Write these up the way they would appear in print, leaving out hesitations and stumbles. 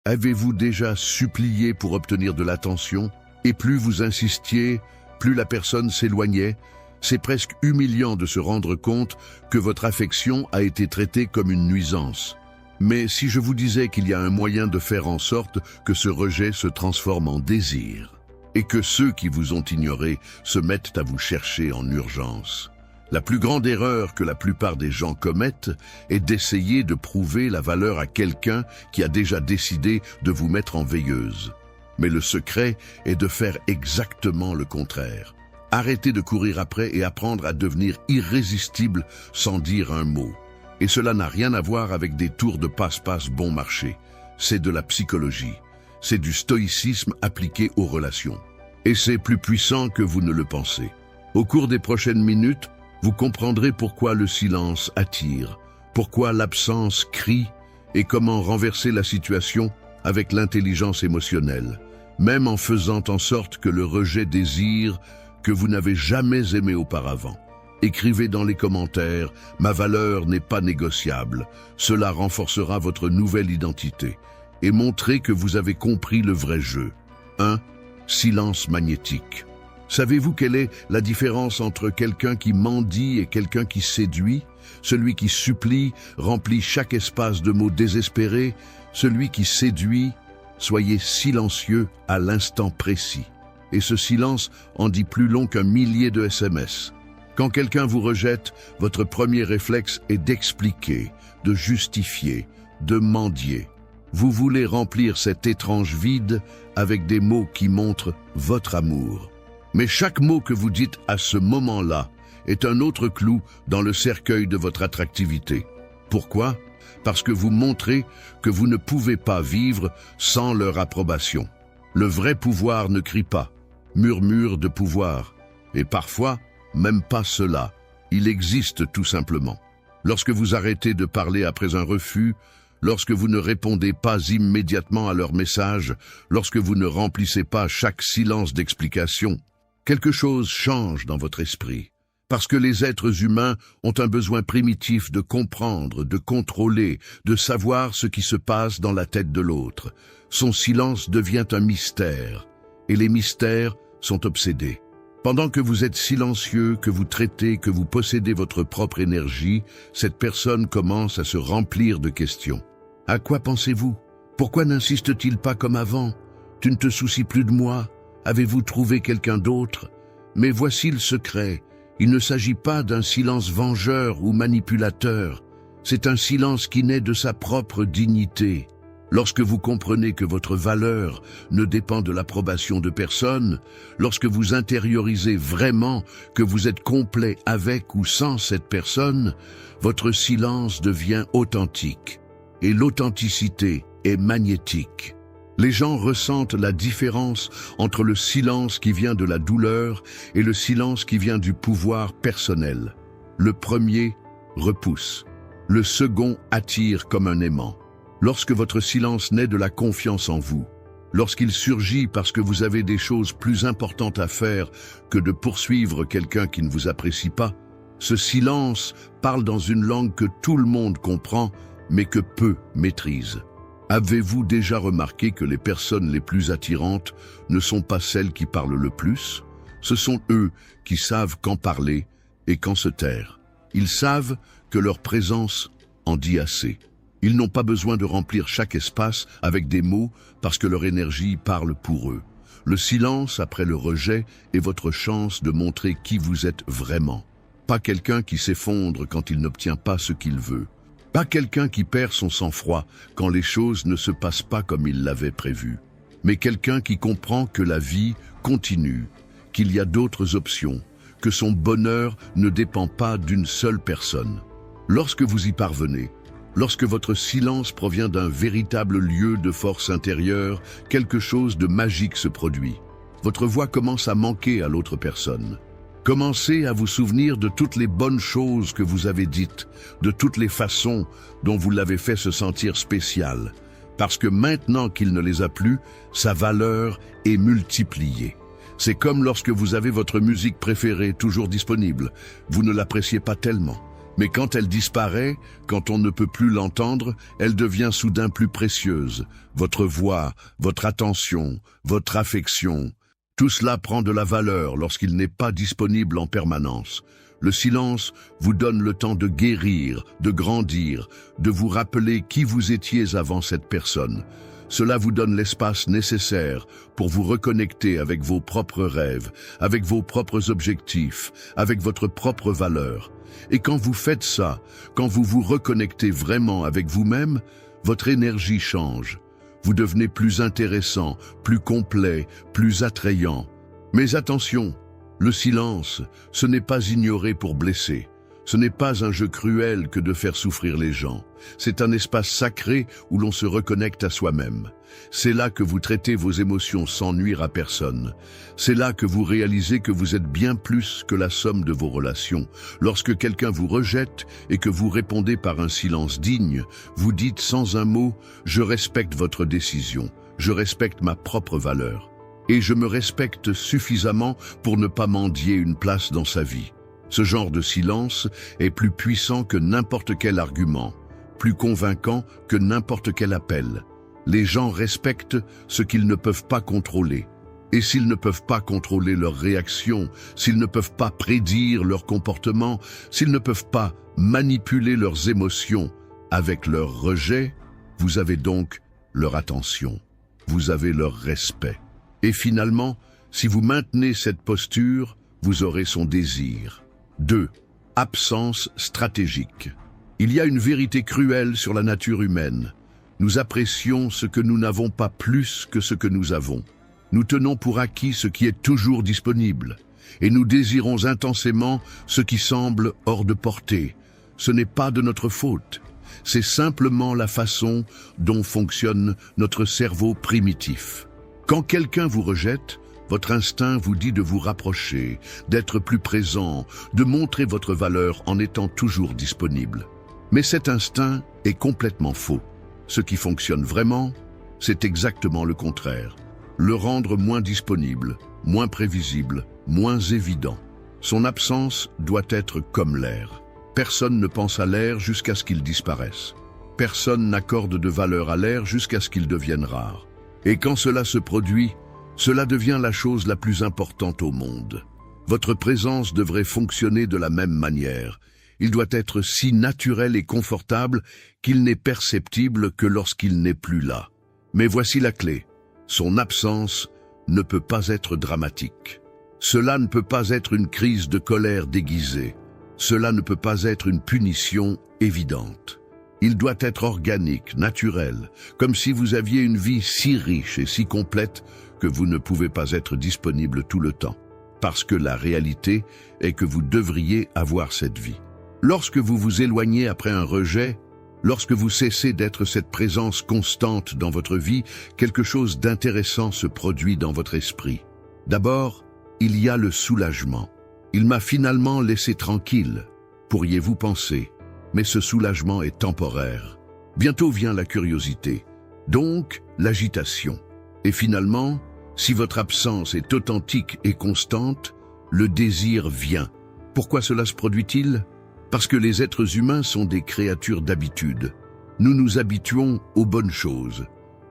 Avez-vous déjà supplié pour obtenir de l'attention? Et plus vous insistiez, plus la personne s'éloignait. C'est presque humiliant de se rendre compte que votre affection a été traitée comme une nuisance. Mais si je vous disais qu'il y a un moyen de faire en sorte que ce rejet se transforme en désir, et que ceux qui vous ont ignoré se mettent à vous chercher en urgence. La plus grande erreur que la plupart des gens commettent est d'essayer de prouver la valeur à quelqu'un qui a déjà décidé de vous mettre en veilleuse. Mais le secret est de faire exactement le contraire. Arrêtez de courir après et apprendre à devenir irrésistible sans dire un mot. Et cela n'a rien à voir avec des tours de passe-passe bon marché. C'est de la psychologie. C'est du stoïcisme appliqué aux relations. Et c'est plus puissant que vous ne le pensez. Au cours des prochaines minutes, vous comprendrez pourquoi le silence attire, pourquoi l'absence crie et comment renverser la situation avec l'intelligence émotionnelle, même en faisant en sorte que le rejet désire que vous n'avez jamais aimé auparavant. Écrivez dans les commentaires « Ma valeur n'est pas négociable ». Cela renforcera votre nouvelle identité et montrez que vous avez compris le vrai jeu. 1. Silence magnétique. Savez-vous quelle est la différence entre quelqu'un qui mendie et quelqu'un qui séduit? Celui qui supplie remplit chaque espace de mots désespérés. Celui qui séduit, soyez silencieux à l'instant précis. Et ce silence en dit plus long qu'un millier de SMS. Quand quelqu'un vous rejette, votre premier réflexe est d'expliquer, de justifier, de mendier. Vous voulez remplir cet étrange vide avec des mots qui montrent votre amour. Mais chaque mot que vous dites à ce moment-là est un autre clou dans le cercueil de votre attractivité. Pourquoi? Parce que vous montrez que vous ne pouvez pas vivre sans leur approbation. Le vrai pouvoir ne crie pas, murmure de pouvoir. Et parfois, même pas cela. Il existe tout simplement. Lorsque vous arrêtez de parler après un refus, lorsque vous ne répondez pas immédiatement à leurs messages, lorsque vous ne remplissez pas chaque silence d'explication, quelque chose change dans votre esprit. Parce que les êtres humains ont un besoin primitif de comprendre, de contrôler, de savoir ce qui se passe dans la tête de l'autre. Son silence devient un mystère, et les mystères sont obsédés. Pendant que vous êtes silencieux, que vous traitez, que vous possédez votre propre énergie, cette personne commence à se remplir de questions. À quoi pensez-vous? Pourquoi n'insiste-t-il pas comme avant? Tu ne te soucies plus de moi? Avez-vous trouvé quelqu'un d'autre? Mais voici le secret. Il ne s'agit pas d'un silence vengeur ou manipulateur. C'est un silence qui naît de sa propre dignité. Lorsque vous comprenez que votre valeur ne dépend de l'approbation de personne, lorsque vous intériorisez vraiment que vous êtes complet avec ou sans cette personne, votre silence devient authentique. Et l'authenticité est magnétique. Les gens ressentent la différence entre le silence qui vient de la douleur et le silence qui vient du pouvoir personnel. Le premier repousse. Le second attire comme un aimant. Lorsque votre silence naît de la confiance en vous, lorsqu'il surgit parce que vous avez des choses plus importantes à faire que de poursuivre quelqu'un qui ne vous apprécie pas, ce silence parle dans une langue que tout le monde comprend, mais que peu maîtrisent. Avez-vous déjà remarqué que les personnes les plus attirantes ne sont pas celles qui parlent le plus? Ce sont eux qui savent quand parler et quand se taire. Ils savent que leur présence en dit assez. Ils n'ont pas besoin de remplir chaque espace avec des mots parce que leur énergie parle pour eux. Le silence après le rejet est votre chance de montrer qui vous êtes vraiment. Pas quelqu'un qui s'effondre quand il n'obtient pas ce qu'il veut. Pas quelqu'un qui perd son sang-froid quand les choses ne se passent pas comme il l'avait prévu. Mais quelqu'un qui comprend que la vie continue, qu'il y a d'autres options, que son bonheur ne dépend pas d'une seule personne. Lorsque vous y parvenez, lorsque votre silence provient d'un véritable lieu de force intérieure, quelque chose de magique se produit. Votre voix commence à manquer à l'autre personne. Commencez à vous souvenir de toutes les bonnes choses que vous avez dites, de toutes les façons dont vous l'avez fait se sentir spécial. Parce que maintenant qu'il ne les a plus, sa valeur est multipliée. C'est comme lorsque vous avez votre musique préférée toujours disponible. Vous ne l'appréciez pas tellement. Mais quand elle disparaît, quand on ne peut plus l'entendre, elle devient soudain plus précieuse. Votre voix, votre attention, votre affection, tout cela prend de la valeur lorsqu'il n'est pas disponible en permanence. Le silence vous donne le temps de guérir, de grandir, de vous rappeler qui vous étiez avant cette personne. Cela vous donne l'espace nécessaire pour vous reconnecter avec vos propres rêves, avec vos propres objectifs, avec votre propre valeur. Et quand vous faites ça, quand vous vous reconnectez vraiment avec vous-même, votre énergie change. Vous devenez plus intéressant, plus complet, plus attrayant. Mais attention, le silence, ce n'est pas ignorer pour blesser. Ce n'est pas un jeu cruel que de faire souffrir les gens. C'est un espace sacré où l'on se reconnecte à soi-même. C'est là que vous traitez vos émotions sans nuire à personne. C'est là que vous réalisez que vous êtes bien plus que la somme de vos relations. Lorsque quelqu'un vous rejette et que vous répondez par un silence digne, vous dites sans un mot « Je respecte votre décision, je respecte ma propre valeur. Et je me respecte suffisamment pour ne pas mendier une place dans sa vie. » Ce genre de silence est plus puissant que n'importe quel argument, plus convaincant que n'importe quel appel. Les gens respectent ce qu'ils ne peuvent pas contrôler. Et s'ils ne peuvent pas contrôler leurs réactions, s'ils ne peuvent pas prédire leur comportement, s'ils ne peuvent pas manipuler leurs émotions avec leur rejet, vous avez donc leur attention, vous avez leur respect. Et finalement, si vous maintenez cette posture, vous aurez son désir. 2. Absence stratégique. Il y a une vérité cruelle sur la nature humaine. Nous apprécions ce que nous n'avons pas plus que ce que nous avons. Nous tenons pour acquis ce qui est toujours disponible. Et nous désirons intensément ce qui semble hors de portée. Ce n'est pas de notre faute. C'est simplement la façon dont fonctionne notre cerveau primitif. Quand quelqu'un vous rejette, votre instinct vous dit de vous rapprocher, d'être plus présent, de montrer votre valeur en étant toujours disponible. Mais cet instinct est complètement faux. Ce qui fonctionne vraiment, c'est exactement le contraire. Le rendre moins disponible, moins prévisible, moins évident. Son absence doit être comme l'air. Personne ne pense à l'air jusqu'à ce qu'il disparaisse. Personne n'accorde de valeur à l'air jusqu'à ce qu'il devienne rare. Et quand cela se produit, cela devient la chose la plus importante au monde. Votre présence devrait fonctionner de la même manière. Il doit être si naturel et confortable qu'il n'est perceptible que lorsqu'il n'est plus là. Mais voici la clé. Son absence ne peut pas être dramatique. Cela ne peut pas être une crise de colère déguisée. Cela ne peut pas être une punition évidente. Il doit être organique, naturel, comme si vous aviez une vie si riche et si complète que vous ne pouvez pas être disponible tout le temps. Parce que la réalité est que vous devriez avoir cette vie. Lorsque vous vous éloignez après un rejet, lorsque vous cessez d'être cette présence constante dans votre vie, quelque chose d'intéressant se produit dans votre esprit. D'abord, il y a le soulagement. Il m'a finalement laissé tranquille, pourriez-vous penser, mais ce soulagement est temporaire. Bientôt vient la curiosité, donc l'agitation. Et finalement, si votre absence est authentique et constante, le désir vient. Pourquoi cela se produit-il ? Parce que les êtres humains sont des créatures d'habitude. Nous nous habituons aux bonnes choses.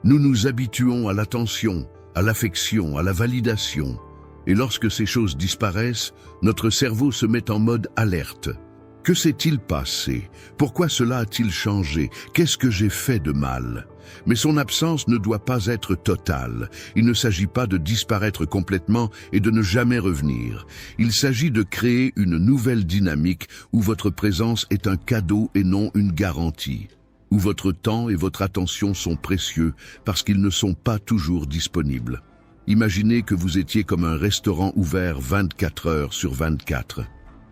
Nous nous habituons à l'attention, à l'affection, à la validation. Et lorsque ces choses disparaissent, notre cerveau se met en mode alerte. Que s'est-il passé? Pourquoi cela a-t-il changé? Qu'est-ce que j'ai fait de mal? Mais son absence ne doit pas être totale. Il ne s'agit pas de disparaître complètement et de ne jamais revenir. Il s'agit de créer une nouvelle dynamique où votre présence est un cadeau et non une garantie. Où votre temps et votre attention sont précieux parce qu'ils ne sont pas toujours disponibles. Imaginez que vous étiez comme un restaurant ouvert 24 heures sur 24.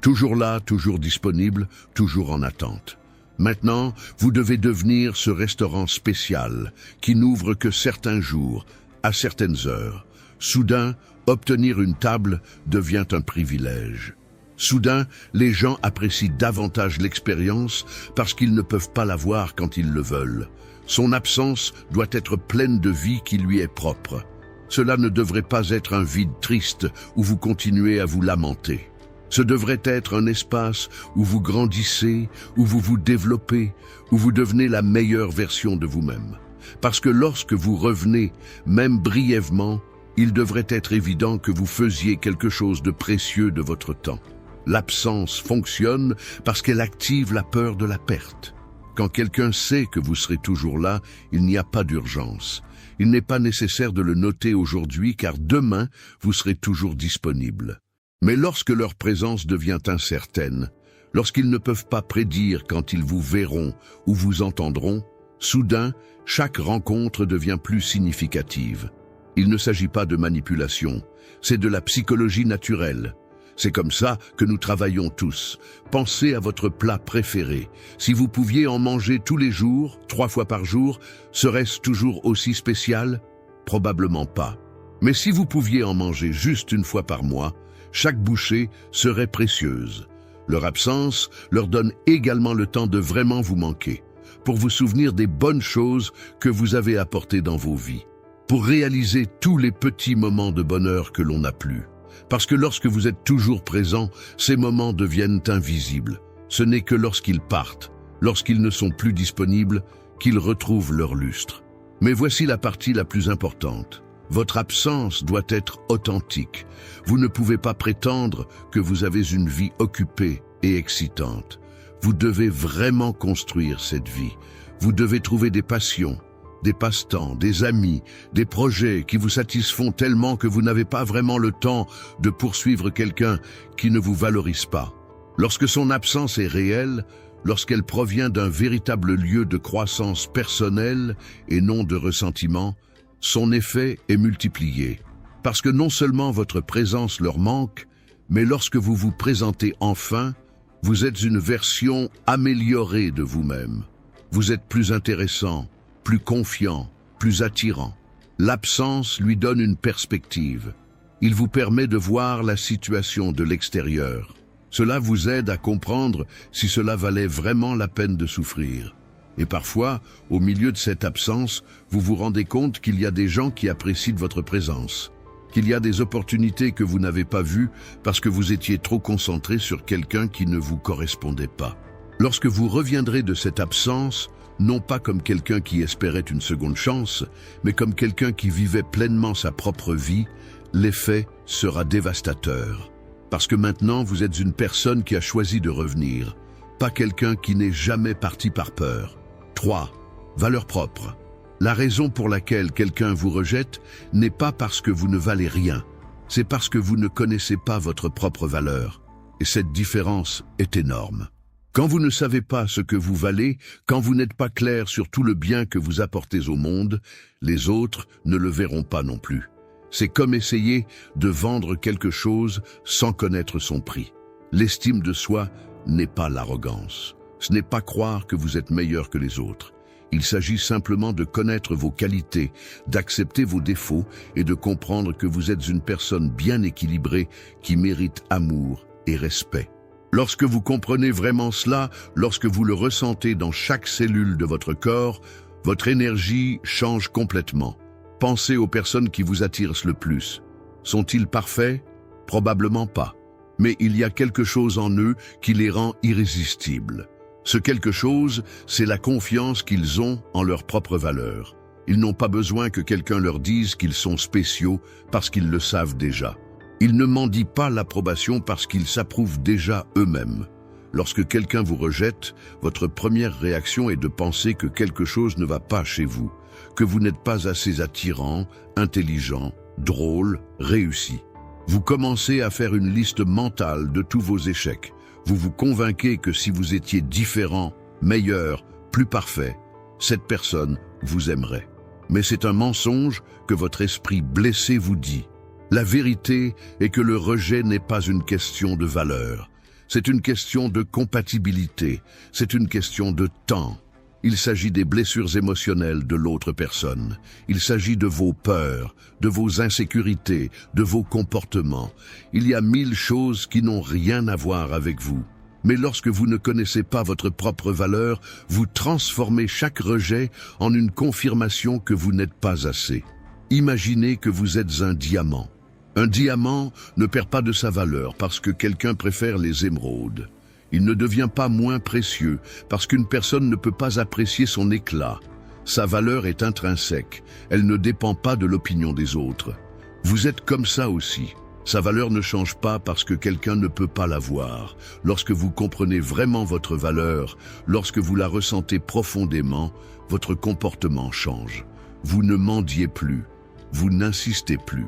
Toujours là, toujours disponible, toujours en attente. Maintenant, vous devez devenir ce restaurant spécial qui n'ouvre que certains jours, à certaines heures. Soudain, obtenir une table devient un privilège. Soudain, les gens apprécient davantage l'expérience parce qu'ils ne peuvent pas la voir quand ils le veulent. Son absence doit être pleine de vie qui lui est propre. Cela ne devrait pas être un vide triste où vous continuez à vous lamenter. Ce devrait être un espace où vous grandissez, où vous vous développez, où vous devenez la meilleure version de vous-même. Parce que lorsque vous revenez, même brièvement, il devrait être évident que vous faisiez quelque chose de précieux de votre temps. L'absence fonctionne parce qu'elle active la peur de la perte. Quand quelqu'un sait que vous serez toujours là, il n'y a pas d'urgence. Il n'est pas nécessaire de le noter aujourd'hui car demain, vous serez toujours disponible. Mais lorsque leur présence devient incertaine, lorsqu'ils ne peuvent pas prédire quand ils vous verront ou vous entendront, soudain, chaque rencontre devient plus significative. Il ne s'agit pas de manipulation, c'est de la psychologie naturelle. C'est comme ça que nous travaillons tous. Pensez à votre plat préféré. Si vous pouviez en manger tous les jours, 3 fois par jour, serait-ce toujours aussi spécial? Probablement pas. Mais si vous pouviez en manger juste 1 fois par mois, chaque bouchée serait précieuse. Leur absence leur donne également le temps de vraiment vous manquer, pour vous souvenir des bonnes choses que vous avez apportées dans vos vies, pour réaliser tous les petits moments de bonheur que l'on n'a plus. Parce que lorsque vous êtes toujours présent, ces moments deviennent invisibles. Ce n'est que lorsqu'ils partent, lorsqu'ils ne sont plus disponibles, qu'ils retrouvent leur lustre. Mais voici la partie la plus importante. Votre absence doit être authentique. Vous ne pouvez pas prétendre que vous avez une vie occupée et excitante. Vous devez vraiment construire cette vie. Vous devez trouver des passions, des passe-temps, des amis, des projets qui vous satisfont tellement que vous n'avez pas vraiment le temps de poursuivre quelqu'un qui ne vous valorise pas. Lorsque son absence est réelle, lorsqu'elle provient d'un véritable lieu de croissance personnelle et non de ressentiment, son effet est multiplié. Parce que non seulement votre présence leur manque, mais lorsque vous vous présentez enfin, vous êtes une version améliorée de vous-même. Vous êtes plus intéressant, plus confiant, plus attirant. L'absence lui donne une perspective. Il vous permet de voir la situation de l'extérieur. Cela vous aide à comprendre si cela valait vraiment la peine de souffrir. Et parfois, au milieu de cette absence, vous vous rendez compte qu'il y a des gens qui apprécient votre présence, qu'il y a des opportunités que vous n'avez pas vues parce que vous étiez trop concentré sur quelqu'un qui ne vous correspondait pas. Lorsque vous reviendrez de cette absence, non pas comme quelqu'un qui espérait une seconde chance, mais comme quelqu'un qui vivait pleinement sa propre vie, l'effet sera dévastateur. Parce que maintenant, vous êtes une personne qui a choisi de revenir, pas quelqu'un qui n'est jamais parti par peur. 3. Valeur propre. La raison pour laquelle quelqu'un vous rejette n'est pas parce que vous ne valez rien, c'est parce que vous ne connaissez pas votre propre valeur. Et cette différence est énorme. Quand vous ne savez pas ce que vous valez, quand vous n'êtes pas clair sur tout le bien que vous apportez au monde, les autres ne le verront pas non plus. C'est comme essayer de vendre quelque chose sans connaître son prix. L'estime de soi n'est pas l'arrogance. Ce n'est pas croire que vous êtes meilleur que les autres. Il s'agit simplement de connaître vos qualités, d'accepter vos défauts et de comprendre que vous êtes une personne bien équilibrée qui mérite amour et respect. Lorsque vous comprenez vraiment cela, lorsque vous le ressentez dans chaque cellule de votre corps, votre énergie change complètement. Pensez aux personnes qui vous attirent le plus. Sont-ils parfaits? Probablement pas. Mais il y a quelque chose en eux qui les rend irrésistibles. Ce quelque chose, c'est la confiance qu'ils ont en leur propre valeur. Ils n'ont pas besoin que quelqu'un leur dise qu'ils sont spéciaux parce qu'ils le savent déjà. Ils ne mendient pas l'approbation parce qu'ils s'approuvent déjà eux-mêmes. Lorsque quelqu'un vous rejette, votre première réaction est de penser que quelque chose ne va pas chez vous, que vous n'êtes pas assez attirant, intelligent, drôle, réussi. Vous commencez à faire une liste mentale de tous vos échecs. Vous vous convainquez que si vous étiez différent, meilleur, plus parfait, cette personne vous aimerait. Mais c'est un mensonge que votre esprit blessé vous dit. La vérité est que le rejet n'est pas une question de valeur. C'est une question de compatibilité. C'est une question de temps. Il s'agit des blessures émotionnelles de l'autre personne. Il s'agit de vos peurs, de vos insécurités, de vos comportements. Il y a 1000 choses qui n'ont rien à voir avec vous. Mais lorsque vous ne connaissez pas votre propre valeur, vous transformez chaque rejet en une confirmation que vous n'êtes pas assez. Imaginez que vous êtes un diamant. Un diamant ne perd pas de sa valeur parce que quelqu'un préfère les émeraudes. Il ne devient pas moins précieux parce qu'une personne ne peut pas apprécier son éclat. Sa valeur est intrinsèque, elle ne dépend pas de l'opinion des autres. Vous êtes comme ça aussi. Sa valeur ne change pas parce que quelqu'un ne peut pas la voir. Lorsque vous comprenez vraiment votre valeur, lorsque vous la ressentez profondément, votre comportement change. Vous ne mendiez plus, vous n'insistez plus.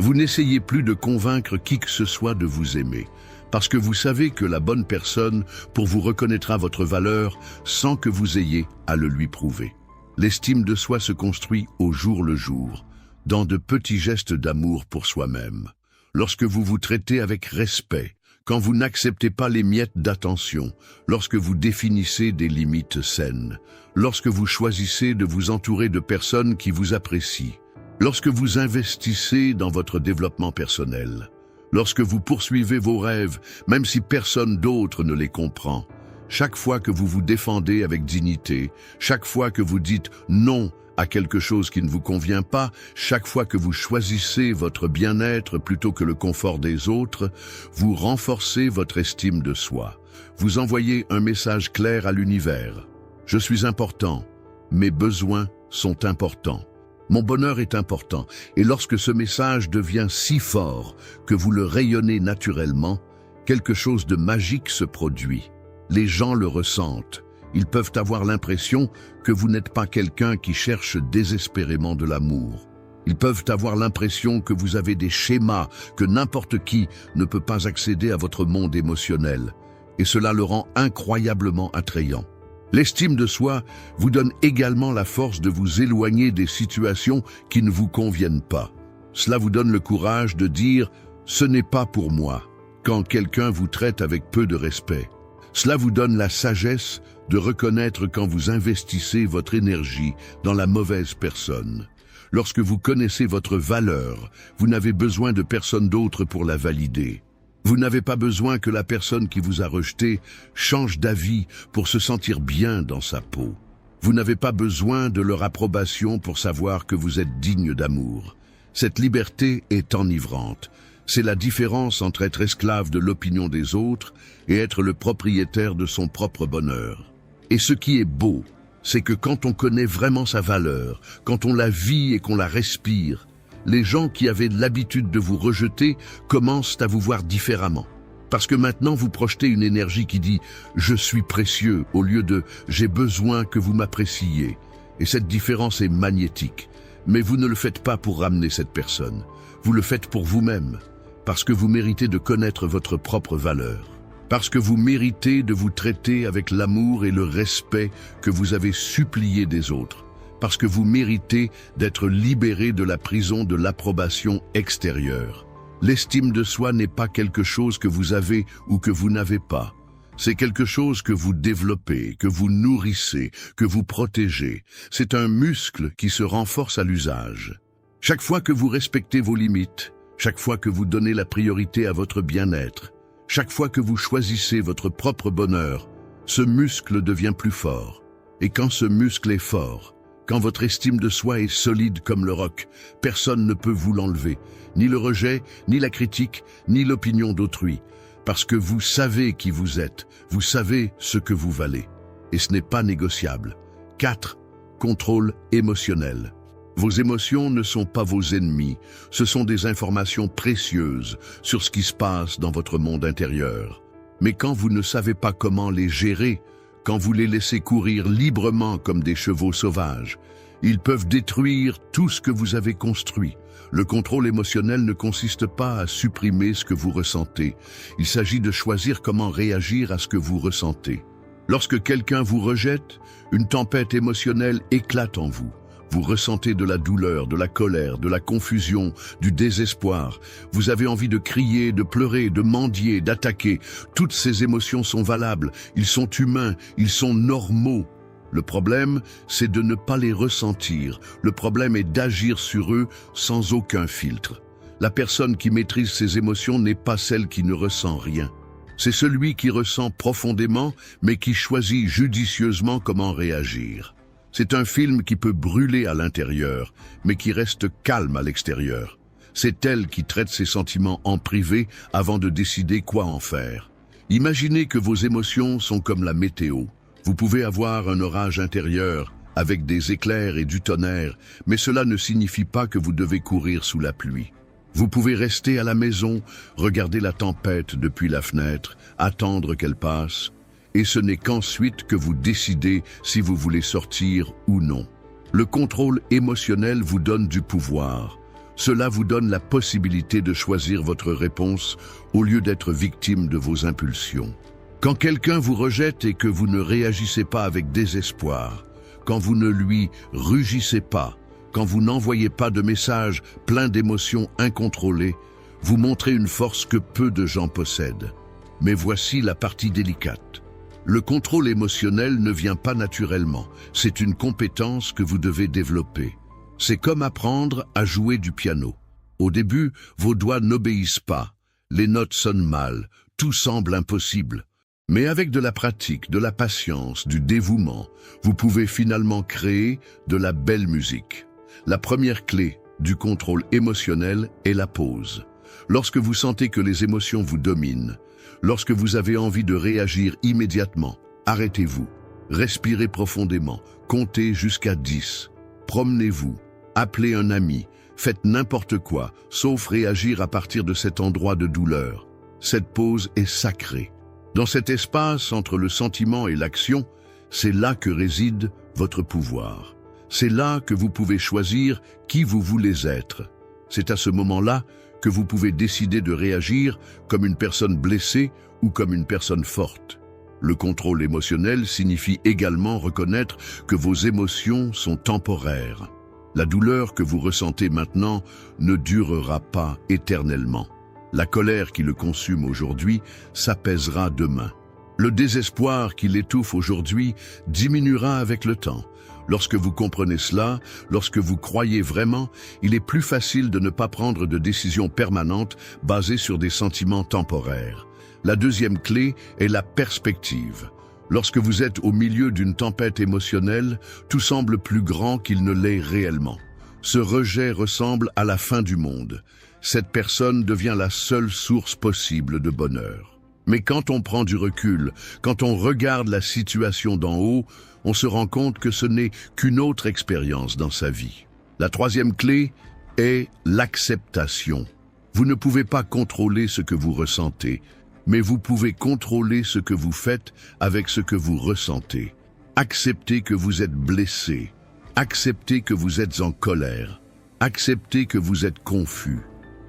Vous n'essayez plus de convaincre qui que ce soit de vous aimer, parce que vous savez que la bonne personne pour vous reconnaîtra votre valeur sans que vous ayez à le lui prouver. L'estime de soi se construit au jour le jour, dans de petits gestes d'amour pour soi-même. Lorsque vous vous traitez avec respect, quand vous n'acceptez pas les miettes d'attention, lorsque vous définissez des limites saines, lorsque vous choisissez de vous entourer de personnes qui vous apprécient, lorsque vous investissez dans votre développement personnel, lorsque vous poursuivez vos rêves, même si personne d'autre ne les comprend, chaque fois que vous vous défendez avec dignité, chaque fois que vous dites non à quelque chose qui ne vous convient pas, chaque fois que vous choisissez votre bien-être plutôt que le confort des autres, vous renforcez votre estime de soi. Vous envoyez un message clair à l'univers. Je suis important, mes besoins sont importants. Mon bonheur est important, et lorsque ce message devient si fort que vous le rayonnez naturellement, quelque chose de magique se produit. Les gens le ressentent. Ils peuvent avoir l'impression que vous n'êtes pas quelqu'un qui cherche désespérément de l'amour. Ils peuvent avoir l'impression que vous avez des schémas, que n'importe qui ne peut pas accéder à votre monde émotionnel. Et cela le rend incroyablement attrayant. L'estime de soi vous donne également la force de vous éloigner des situations qui ne vous conviennent pas. Cela vous donne le courage de dire « ce n'est pas pour moi » quand quelqu'un vous traite avec peu de respect. Cela vous donne la sagesse de reconnaître quand vous investissez votre énergie dans la mauvaise personne. Lorsque vous connaissez votre valeur, vous n'avez besoin de personne d'autre pour la valider. Vous n'avez pas besoin que la personne qui vous a rejeté change d'avis pour se sentir bien dans sa peau. Vous n'avez pas besoin de leur approbation pour savoir que vous êtes digne d'amour. Cette liberté est enivrante. C'est la différence entre être esclave de l'opinion des autres et être le propriétaire de son propre bonheur. Et ce qui est beau, c'est que quand on connaît vraiment sa valeur, quand on la vit et qu'on la respire, les gens qui avaient l'habitude de vous rejeter commencent à vous voir différemment. Parce que maintenant vous projetez une énergie qui dit « je suis précieux » au lieu de « j'ai besoin que vous m'appréciez ». Et cette différence est magnétique. Mais vous ne le faites pas pour ramener cette personne. Vous le faites pour vous-même. Parce que vous méritez de connaître votre propre valeur. Parce que vous méritez de vous traiter avec l'amour et le respect que vous avez supplié des autres. Parce que vous méritez d'être libéré de la prison de l'approbation extérieure. L'estime de soi n'est pas quelque chose que vous avez ou que vous n'avez pas. C'est quelque chose que vous développez, que vous nourrissez, que vous protégez. C'est un muscle qui se renforce à l'usage. Chaque fois que vous respectez vos limites, chaque fois que vous donnez la priorité à votre bien-être, chaque fois que vous choisissez votre propre bonheur, ce muscle devient plus fort. Et quand ce muscle est fort, quand votre estime de soi est solide comme le roc, personne ne peut vous l'enlever, ni le rejet, ni la critique, ni l'opinion d'autrui, parce que vous savez qui vous êtes, vous savez ce que vous valez. Et ce n'est pas négociable. 4. Contrôle émotionnel. Vos émotions ne sont pas vos ennemis, ce sont des informations précieuses sur ce qui se passe dans votre monde intérieur. Mais quand vous ne savez pas comment les gérer, quand vous les laissez courir librement comme des chevaux sauvages, ils peuvent détruire tout ce que vous avez construit. Le contrôle émotionnel ne consiste pas à supprimer ce que vous ressentez. Il s'agit de choisir comment réagir à ce que vous ressentez. Lorsque quelqu'un vous rejette, une tempête émotionnelle éclate en vous. Vous ressentez de la douleur, de la colère, de la confusion, du désespoir. Vous avez envie de crier, de pleurer, de mendier, d'attaquer. Toutes ces émotions sont valables, ils sont humains, ils sont normaux. Le problème, c'est de ne pas les ressentir. Le problème est d'agir sur eux sans aucun filtre. La personne qui maîtrise ses émotions n'est pas celle qui ne ressent rien. C'est celui qui ressent profondément, mais qui choisit judicieusement comment réagir. C'est un film qui peut brûler à l'intérieur, mais qui reste calme à l'extérieur. C'est elle qui traite ses sentiments en privé avant de décider quoi en faire. Imaginez que vos émotions sont comme la météo. Vous pouvez avoir un orage intérieur avec des éclairs et du tonnerre, mais cela ne signifie pas que vous devez courir sous la pluie. Vous pouvez rester à la maison, regarder la tempête depuis la fenêtre, attendre qu'elle passe, et ce n'est qu'ensuite que vous décidez si vous voulez sortir ou non. Le contrôle émotionnel vous donne du pouvoir. Cela vous donne la possibilité de choisir votre réponse au lieu d'être victime de vos impulsions. Quand quelqu'un vous rejette et que vous ne réagissez pas avec désespoir, quand vous ne lui rugissez pas, quand vous n'envoyez pas de messages pleins d'émotions incontrôlées, vous montrez une force que peu de gens possèdent. Mais voici la partie délicate. Le contrôle émotionnel ne vient pas naturellement, c'est une compétence que vous devez développer. C'est comme apprendre à jouer du piano. Au début, vos doigts n'obéissent pas, les notes sonnent mal, tout semble impossible. Mais avec de la pratique, de la patience, du dévouement, vous pouvez finalement créer de la belle musique. La première clé du contrôle émotionnel est la pause. Lorsque vous sentez que les émotions vous dominent, lorsque vous avez envie de réagir immédiatement, arrêtez-vous, respirez profondément, comptez jusqu'à 10, promenez-vous, appelez un ami, faites n'importe quoi, sauf réagir à partir de cet endroit de douleur. Cette pause est sacrée. Dans cet espace entre le sentiment et l'action, c'est là que réside votre pouvoir. C'est là que vous pouvez choisir qui vous voulez être. C'est à ce moment-là que vous pouvez décider de réagir comme une personne blessée ou comme une personne forte. Le contrôle émotionnel signifie également reconnaître que vos émotions sont temporaires. La douleur que vous ressentez maintenant ne durera pas éternellement. La colère qui le consume aujourd'hui s'apaisera demain. Le désespoir qui l'étouffe aujourd'hui diminuera avec le temps. Lorsque vous comprenez cela, lorsque vous croyez vraiment, il est plus facile de ne pas prendre de décisions permanentes basées sur des sentiments temporaires. La deuxième clé est la perspective. Lorsque vous êtes au milieu d'une tempête émotionnelle, tout semble plus grand qu'il ne l'est réellement. Ce rejet ressemble à la fin du monde. Cette personne devient la seule source possible de bonheur. Mais quand on prend du recul, quand on regarde la situation d'en haut, on se rend compte que ce n'est qu'une autre expérience dans sa vie. La troisième clé est l'acceptation. Vous ne pouvez pas contrôler ce que vous ressentez, mais vous pouvez contrôler ce que vous faites avec ce que vous ressentez. Acceptez que vous êtes blessé. Acceptez que vous êtes en colère. Acceptez que vous êtes confus.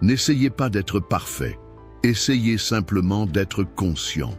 N'essayez pas d'être parfait. Essayez simplement d'être conscient.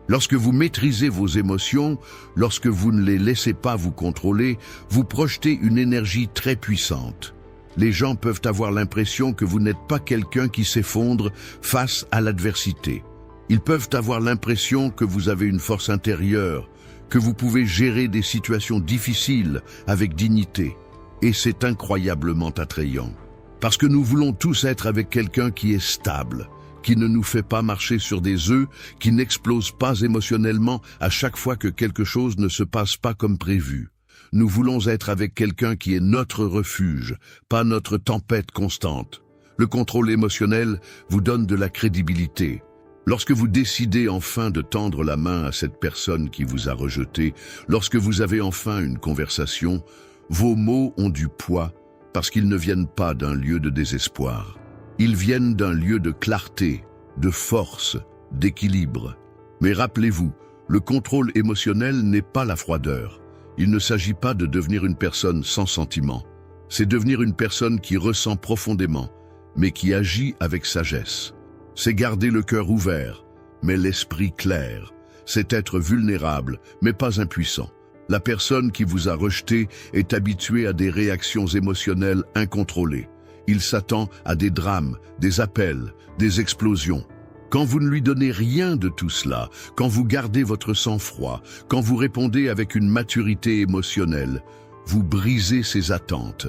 Lorsque vous maîtrisez vos émotions, lorsque vous ne les laissez pas vous contrôler, vous projetez une énergie très puissante. Les gens peuvent avoir l'impression que vous n'êtes pas quelqu'un qui s'effondre face à l'adversité. Ils peuvent avoir l'impression que vous avez une force intérieure, que vous pouvez gérer des situations difficiles avec dignité. Et c'est incroyablement attrayant. Parce que nous voulons tous être avec quelqu'un qui est stable, qui ne nous fait pas marcher sur des œufs, qui n'explose pas émotionnellement à chaque fois que quelque chose ne se passe pas comme prévu. Nous voulons être avec quelqu'un qui est notre refuge, pas notre tempête constante. Le contrôle émotionnel vous donne de la crédibilité. Lorsque vous décidez enfin de tendre la main à cette personne qui vous a rejeté, lorsque vous avez enfin une conversation, vos mots ont du poids parce qu'ils ne viennent pas d'un lieu de désespoir. Ils viennent d'un lieu de clarté, de force, d'équilibre. Mais rappelez-vous, le contrôle émotionnel n'est pas la froideur. Il ne s'agit pas de devenir une personne sans sentiment. C'est devenir une personne qui ressent profondément, mais qui agit avec sagesse. C'est garder le cœur ouvert, mais l'esprit clair. C'est être vulnérable, mais pas impuissant. La personne qui vous a rejeté est habituée à des réactions émotionnelles incontrôlées. Il s'attend à des drames, des appels, des explosions. Quand vous ne lui donnez rien de tout cela, quand vous gardez votre sang-froid, quand vous répondez avec une maturité émotionnelle, vous brisez ses attentes.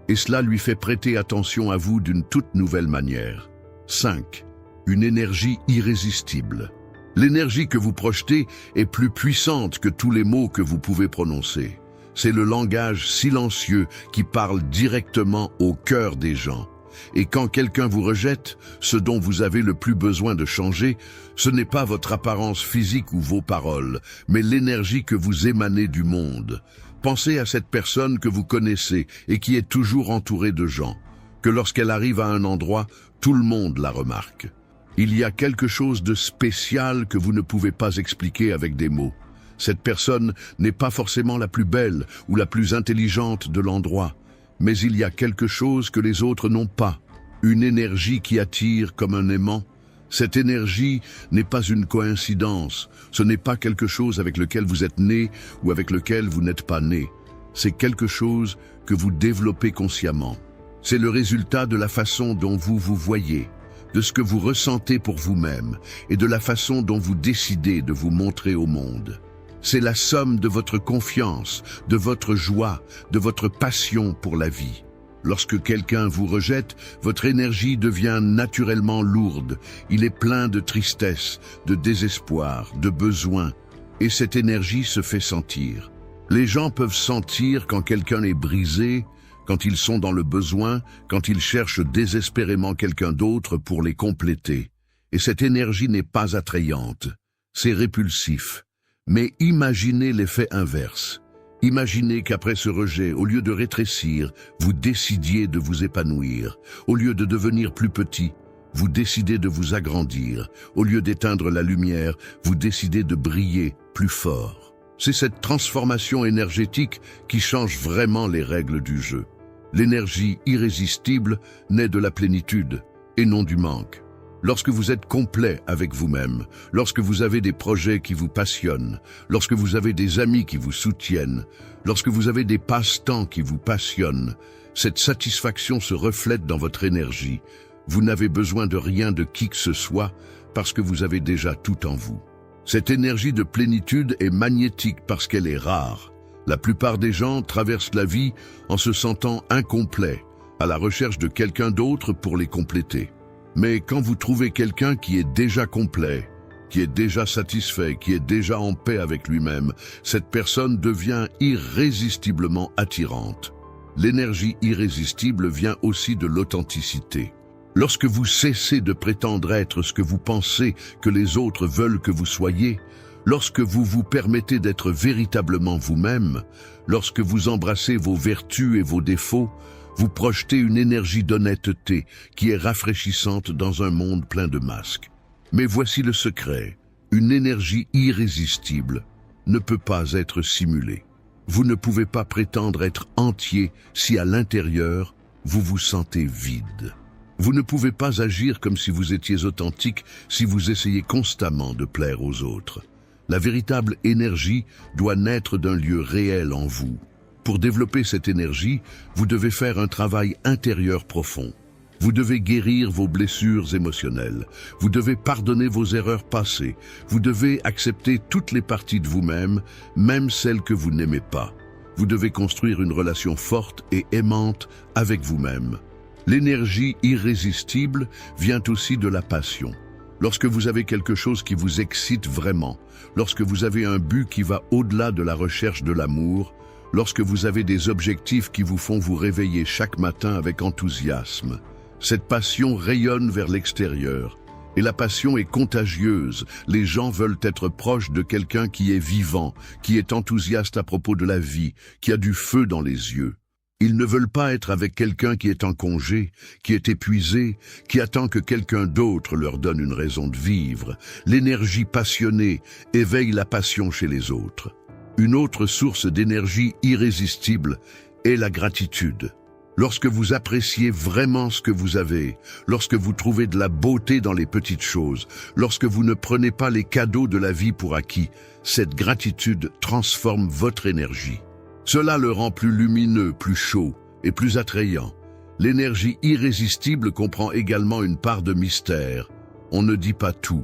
Et cela lui fait prêter attention à vous d'une toute nouvelle manière. 5. Une énergie irrésistible. L'énergie que vous projetez est plus puissante que tous les mots que vous pouvez prononcer. C'est le langage silencieux qui parle directement au cœur des gens. Et quand quelqu'un vous rejette, ce dont vous avez le plus besoin de changer, ce n'est pas votre apparence physique ou vos paroles, mais l'énergie que vous émanez du monde. Pensez à cette personne que vous connaissez et qui est toujours entourée de gens, que lorsqu'elle arrive à un endroit, tout le monde la remarque. Il y a quelque chose de spécial que vous ne pouvez pas expliquer avec des mots. Cette personne n'est pas forcément la plus belle ou la plus intelligente de l'endroit, mais il y a quelque chose que les autres n'ont pas, une énergie qui attire comme un aimant. Cette énergie n'est pas une coïncidence, ce n'est pas quelque chose avec lequel vous êtes né ou avec lequel vous n'êtes pas né. C'est quelque chose que vous développez consciemment. C'est le résultat de la façon dont vous vous voyez, de ce que vous ressentez pour vous-même et de la façon dont vous décidez de vous montrer au monde. C'est la somme de votre confiance, de votre joie, de votre passion pour la vie. Lorsque quelqu'un vous rejette, votre énergie devient naturellement lourde. Il est plein de tristesse, de désespoir, de besoin. Et cette énergie se fait sentir. Les gens peuvent sentir quand quelqu'un est brisé, quand ils sont dans le besoin, quand ils cherchent désespérément quelqu'un d'autre pour les compléter. Et cette énergie n'est pas attrayante. C'est répulsif. Mais imaginez l'effet inverse. Imaginez qu'après ce rejet, au lieu de rétrécir, vous décidiez de vous épanouir. Au lieu de devenir plus petit, vous décidez de vous agrandir. Au lieu d'éteindre la lumière, vous décidez de briller plus fort. C'est cette transformation énergétique qui change vraiment les règles du jeu. L'énergie irrésistible naît de la plénitude et non du manque. Lorsque vous êtes complet avec vous-même, lorsque vous avez des projets qui vous passionnent, lorsque vous avez des amis qui vous soutiennent, lorsque vous avez des passe-temps qui vous passionnent, cette satisfaction se reflète dans votre énergie. Vous n'avez besoin de rien de qui que ce soit parce que vous avez déjà tout en vous. Cette énergie de plénitude est magnétique parce qu'elle est rare. La plupart des gens traversent la vie en se sentant incomplets, à la recherche de quelqu'un d'autre pour les compléter. Mais quand vous trouvez quelqu'un qui est déjà complet, qui est déjà satisfait, qui est déjà en paix avec lui-même, cette personne devient irrésistiblement attirante. L'énergie irrésistible vient aussi de l'authenticité. Lorsque vous cessez de prétendre être ce que vous pensez que les autres veulent que vous soyez, lorsque vous vous permettez d'être véritablement vous-même, lorsque vous embrassez vos vertus et vos défauts, vous projetez une énergie d'honnêteté qui est rafraîchissante dans un monde plein de masques. Mais voici le secret, une énergie irrésistible ne peut pas être simulée. Vous ne pouvez pas prétendre être entier si à l'intérieur, vous vous sentez vide. Vous ne pouvez pas agir comme si vous étiez authentique si vous essayez constamment de plaire aux autres. La véritable énergie doit naître d'un lieu réel en vous. Pour développer cette énergie, vous devez faire un travail intérieur profond. Vous devez guérir vos blessures émotionnelles. Vous devez pardonner vos erreurs passées. Vous devez accepter toutes les parties de vous-même, même celles que vous n'aimez pas. Vous devez construire une relation forte et aimante avec vous-même. L'énergie irrésistible vient aussi de la passion. Lorsque vous avez quelque chose qui vous excite vraiment, lorsque vous avez un but qui va au-delà de la recherche de l'amour, lorsque vous avez des objectifs qui vous font vous réveiller chaque matin avec enthousiasme, cette passion rayonne vers l'extérieur. Et la passion est contagieuse. Les gens veulent être proches de quelqu'un qui est vivant, qui est enthousiaste à propos de la vie, qui a du feu dans les yeux. Ils ne veulent pas être avec quelqu'un qui est en congé, qui est épuisé, qui attend que quelqu'un d'autre leur donne une raison de vivre. L'énergie passionnée éveille la passion chez les autres. Une autre source d'énergie irrésistible est la gratitude. Lorsque vous appréciez vraiment ce que vous avez, lorsque vous trouvez de la beauté dans les petites choses, lorsque vous ne prenez pas les cadeaux de la vie pour acquis, cette gratitude transforme votre énergie. Cela le rend plus lumineux, plus chaud et plus attrayant. L'énergie irrésistible comprend également une part de mystère. On ne dit pas tout.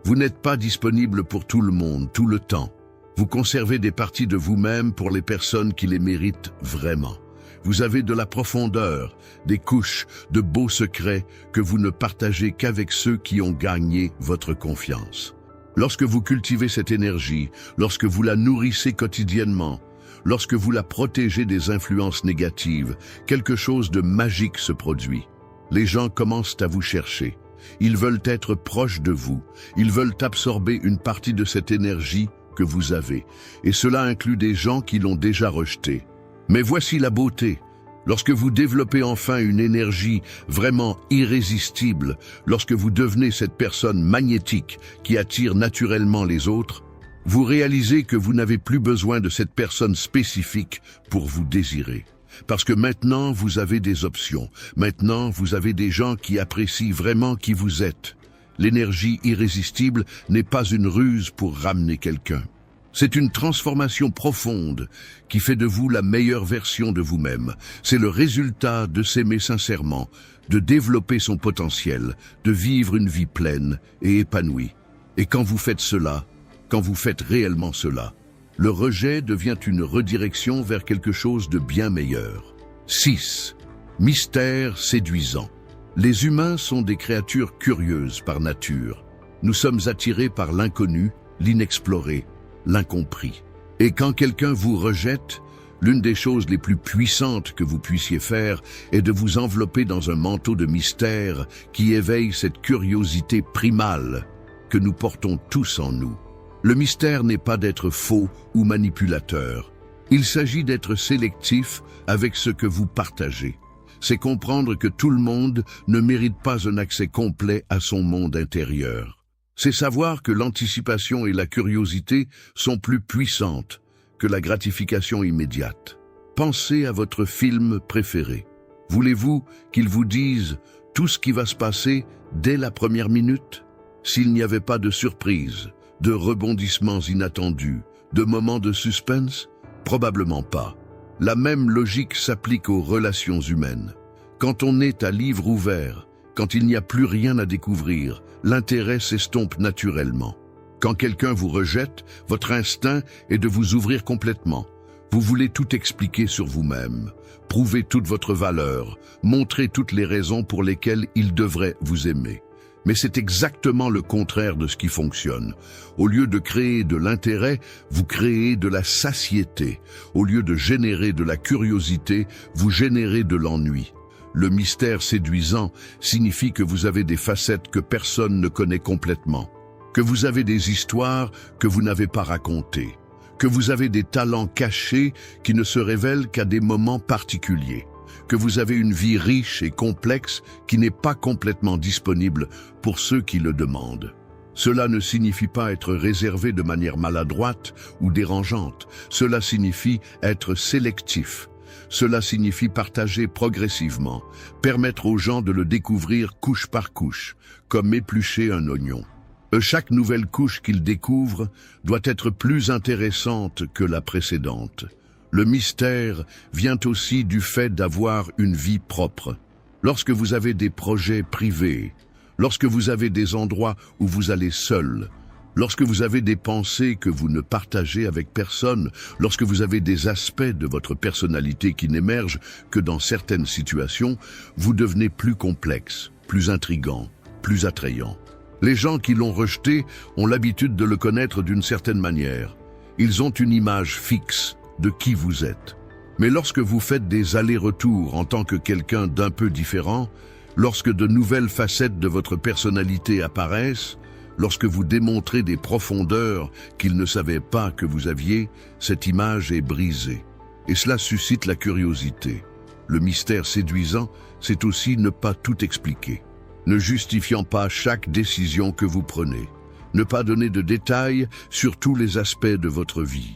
Vous n'êtes pas disponible pour tout le monde, tout le temps. Vous conservez des parties de vous-même pour les personnes qui les méritent vraiment. Vous avez de la profondeur, des couches, de beaux secrets que vous ne partagez qu'avec ceux qui ont gagné votre confiance. Lorsque vous cultivez cette énergie, lorsque vous la nourrissez quotidiennement, lorsque vous la protégez des influences négatives, quelque chose de magique se produit. Les gens commencent à vous chercher. Ils veulent être proches de vous. Ils veulent absorber une partie de cette énergie que vous avez. Et cela inclut des gens qui l'ont déjà rejeté. Mais voici la beauté. Lorsque vous développez enfin une énergie vraiment irrésistible, lorsque vous devenez cette personne magnétique qui attire naturellement les autres, vous réalisez que vous n'avez plus besoin de cette personne spécifique pour vous désirer. Parce que maintenant, vous avez des options. Maintenant, vous avez des gens qui apprécient vraiment qui vous êtes. L'énergie irrésistible n'est pas une ruse pour ramener quelqu'un. C'est une transformation profonde qui fait de vous la meilleure version de vous-même. C'est le résultat de s'aimer sincèrement, de développer son potentiel, de vivre une vie pleine et épanouie. Et quand vous faites cela, quand vous faites réellement cela, le rejet devient une redirection vers quelque chose de bien meilleur. 6. Mystère séduisant. Les humains sont des créatures curieuses par nature. Nous sommes attirés par l'inconnu, l'inexploré, l'incompris. Et quand quelqu'un vous rejette, l'une des choses les plus puissantes que vous puissiez faire est de vous envelopper dans un manteau de mystère qui éveille cette curiosité primale que nous portons tous en nous. Le mystère n'est pas d'être faux ou manipulateur. Il s'agit d'être sélectif avec ce que vous partagez. C'est comprendre que tout le monde ne mérite pas un accès complet à son monde intérieur. C'est savoir que l'anticipation et la curiosité sont plus puissantes que la gratification immédiate. Pensez à votre film préféré. Voulez-vous qu'il vous dise tout ce qui va se passer dès la première minute? S'il n'y avait pas de surprise, de rebondissements inattendus, de moments de suspense? Probablement pas. La même logique s'applique aux relations humaines. Quand on est à livre ouvert, quand il n'y a plus rien à découvrir, l'intérêt s'estompe naturellement. Quand quelqu'un vous rejette, votre instinct est de vous ouvrir complètement. Vous voulez tout expliquer sur vous-même, prouver toute votre valeur, montrer toutes les raisons pour lesquelles il devrait vous aimer. Mais c'est exactement le contraire de ce qui fonctionne. Au lieu de créer de l'intérêt, vous créez de la satiété. Au lieu de générer de la curiosité, vous générez de l'ennui. Le mystère séduisant signifie que vous avez des facettes que personne ne connaît complètement, que vous avez des histoires que vous n'avez pas racontées, que vous avez des talents cachés qui ne se révèlent qu'à des moments particuliers, que vous avez une vie riche et complexe qui n'est pas complètement disponible pour ceux qui le demandent. Cela ne signifie pas être réservé de manière maladroite ou dérangeante, cela signifie être sélectif. Cela signifie partager progressivement, permettre aux gens de le découvrir couche par couche, comme éplucher un oignon. Chaque nouvelle couche qu'ils découvrent doit être plus intéressante que la précédente. Le mystère vient aussi du fait d'avoir une vie propre. Lorsque vous avez des projets privés, lorsque vous avez des endroits où vous allez seul, lorsque vous avez des pensées que vous ne partagez avec personne, lorsque vous avez des aspects de votre personnalité qui n'émergent que dans certaines situations, vous devenez plus complexe, plus intrigant, plus attrayant. Les gens qui l'ont rejeté ont l'habitude de le connaître d'une certaine manière. Ils ont une image fixe de qui vous êtes. Mais lorsque vous faites des allers-retours en tant que quelqu'un d'un peu différent, lorsque de nouvelles facettes de votre personnalité apparaissent, lorsque vous démontrez des profondeurs qu'ils ne savaient pas que vous aviez, cette image est brisée. Et cela suscite la curiosité. Le mystère séduisant, c'est aussi ne pas tout expliquer, ne justifiant pas chaque décision que vous prenez, ne pas donner de détails sur tous les aspects de votre vie.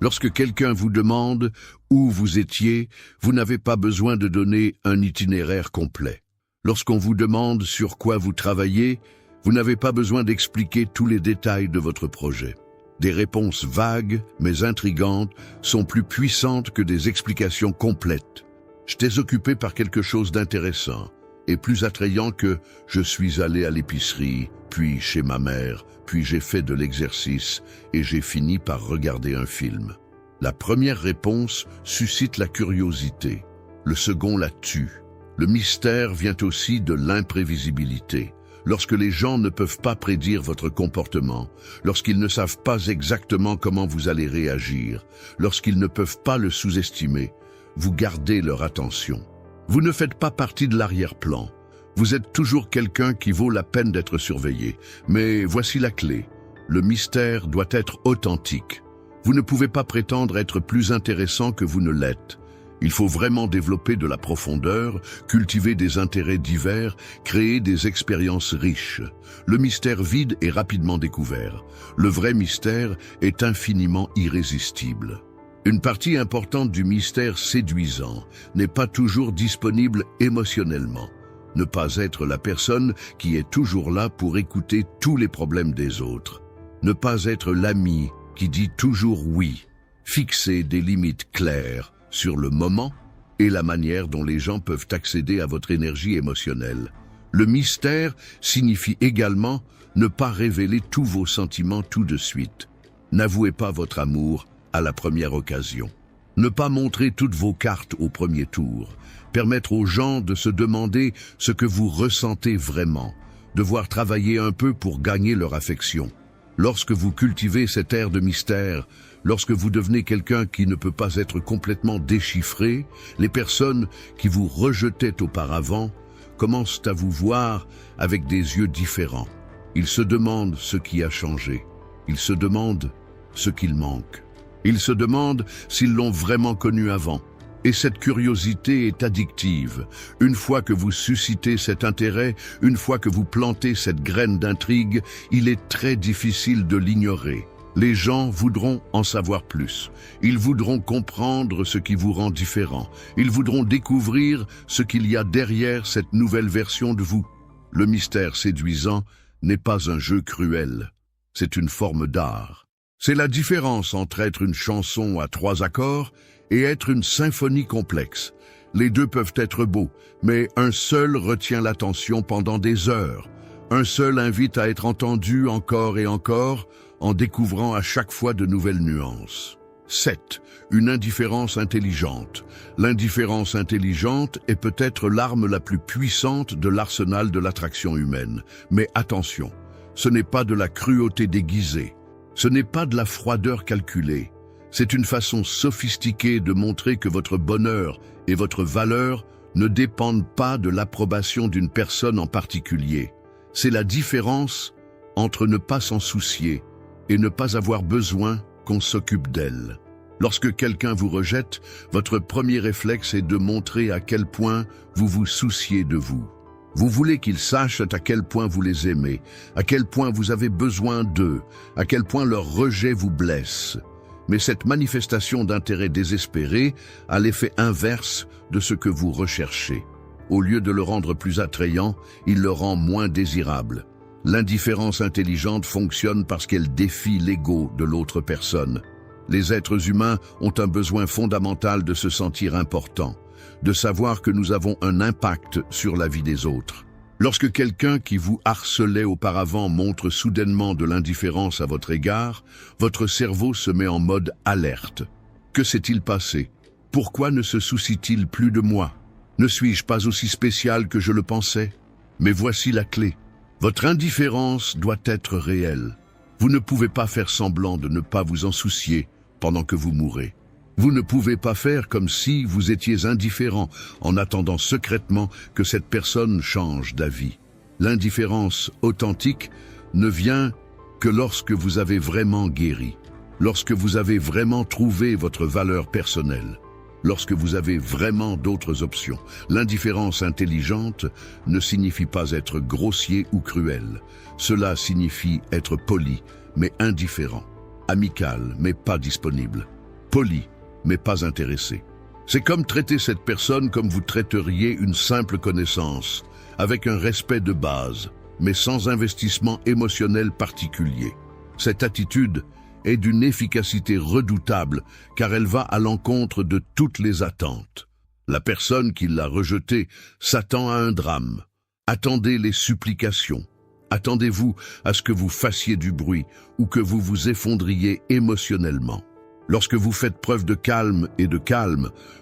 Lorsque quelqu'un vous demande où vous étiez, vous n'avez pas besoin de donner un itinéraire complet. Lorsqu'on vous demande sur quoi vous travaillez, vous n'avez pas besoin d'expliquer tous les détails de votre projet. Des réponses vagues, mais intrigantes, sont plus puissantes que des explications complètes. J'étais occupé par quelque chose d'intéressant et plus attrayant que « je suis allé à l'épicerie, puis chez ma mère, puis j'ai fait de l'exercice et j'ai fini par regarder un film ». La première réponse suscite la curiosité, le second la tue. Le mystère vient aussi de l'imprévisibilité. Lorsque les gens ne peuvent pas prédire votre comportement, lorsqu'ils ne savent pas exactement comment vous allez réagir, lorsqu'ils ne peuvent pas le sous-estimer, vous gardez leur attention. Vous ne faites pas partie de l'arrière-plan. Vous êtes toujours quelqu'un qui vaut la peine d'être surveillé. Mais voici la clé. Le mystère doit être authentique. Vous ne pouvez pas prétendre être plus intéressant que vous ne l'êtes. Il faut vraiment développer de la profondeur, cultiver des intérêts divers, créer des expériences riches. Le mystère vide est rapidement découvert. Le vrai mystère est infiniment irrésistible. Une partie importante du mystère séduisant n'est pas toujours disponible émotionnellement. Ne pas être la personne qui est toujours là pour écouter tous les problèmes des autres. Ne pas être l'ami qui dit toujours oui. Fixer des limites claires sur le moment et la manière dont les gens peuvent accéder à votre énergie émotionnelle. Le mystère signifie également ne pas révéler tous vos sentiments tout de suite. N'avouez pas votre amour à la première occasion. Ne pas montrer toutes vos cartes au premier tour. Permettre aux gens de se demander ce que vous ressentez vraiment. Devoir travailler un peu pour gagner leur affection. Lorsque vous cultivez cet air de mystère, lorsque vous devenez quelqu'un qui ne peut pas être complètement déchiffré, les personnes qui vous rejetaient auparavant commencent à vous voir avec des yeux différents. Ils se demandent ce qui a changé. Ils se demandent ce qu'il manque. Ils se demandent s'ils l'ont vraiment connu avant. Et cette curiosité est addictive. Une fois que vous suscitez cet intérêt, une fois que vous plantez cette graine d'intrigue, il est très difficile de l'ignorer. Les gens voudront en savoir plus. Ils voudront comprendre ce qui vous rend différent. Ils voudront découvrir ce qu'il y a derrière cette nouvelle version de vous. Le mystère séduisant n'est pas un jeu cruel. C'est une forme d'art. C'est la différence entre être une chanson à 3 accords et être une symphonie complexe. Les deux peuvent être beaux, mais un seul retient l'attention pendant des heures. Un seul invite à être entendu encore et encore, en découvrant à chaque fois de nouvelles nuances. 7. Une indifférence intelligente. L'indifférence intelligente est peut-être l'arme la plus puissante de l'arsenal de l'attraction humaine. Mais attention, ce n'est pas de la cruauté déguisée. Ce n'est pas de la froideur calculée. C'est une façon sophistiquée de montrer que votre bonheur et votre valeur ne dépendent pas de l'approbation d'une personne en particulier. C'est la différence entre ne pas s'en soucier et ne pas avoir besoin qu'on s'occupe d'elle. Lorsque quelqu'un vous rejette, votre premier réflexe est de montrer à quel point vous vous souciez de vous. Vous voulez qu'ils sachent à quel point vous les aimez, à quel point vous avez besoin d'eux, à quel point leur rejet vous blesse. Mais cette manifestation d'intérêt désespéré a l'effet inverse de ce que vous recherchez. Au lieu de le rendre plus attrayant, il le rend moins désirable. L'indifférence intelligente fonctionne parce qu'elle défie l'ego de l'autre personne. Les êtres humains ont un besoin fondamental de se sentir importants, de savoir que nous avons un impact sur la vie des autres. Lorsque quelqu'un qui vous harcelait auparavant montre soudainement de l'indifférence à votre égard, votre cerveau se met en mode alerte. Que s'est-il passé? Pourquoi ne se soucie-t-il plus de moi? Ne suis-je pas aussi spécial que je le pensais? Mais voici la clé. Votre indifférence doit être réelle. Vous ne pouvez pas faire semblant de ne pas vous en soucier pendant que vous mourrez. Vous ne pouvez pas faire comme si vous étiez indifférent en attendant secrètement que cette personne change d'avis. L'indifférence authentique ne vient que lorsque vous avez vraiment guéri, lorsque vous avez vraiment trouvé votre valeur personnelle, lorsque vous avez vraiment d'autres options. L'indifférence intelligente ne signifie pas être grossier ou cruel. Cela signifie être poli, mais indifférent, amical, mais pas disponible, poli, mais pas intéressé. C'est comme traiter cette personne comme vous traiteriez une simple connaissance, avec un respect de base, mais sans investissement émotionnel particulier. Cette attitude est d'une efficacité redoutable, car elle va à l'encontre de toutes les attentes. La personne qui l'a rejetée s'attend à un drame. Attendez les supplications. Attendez-vous à ce que vous fassiez du bruit ou que vous vous effondriez émotionnellement. Lorsque vous faites preuve de calme,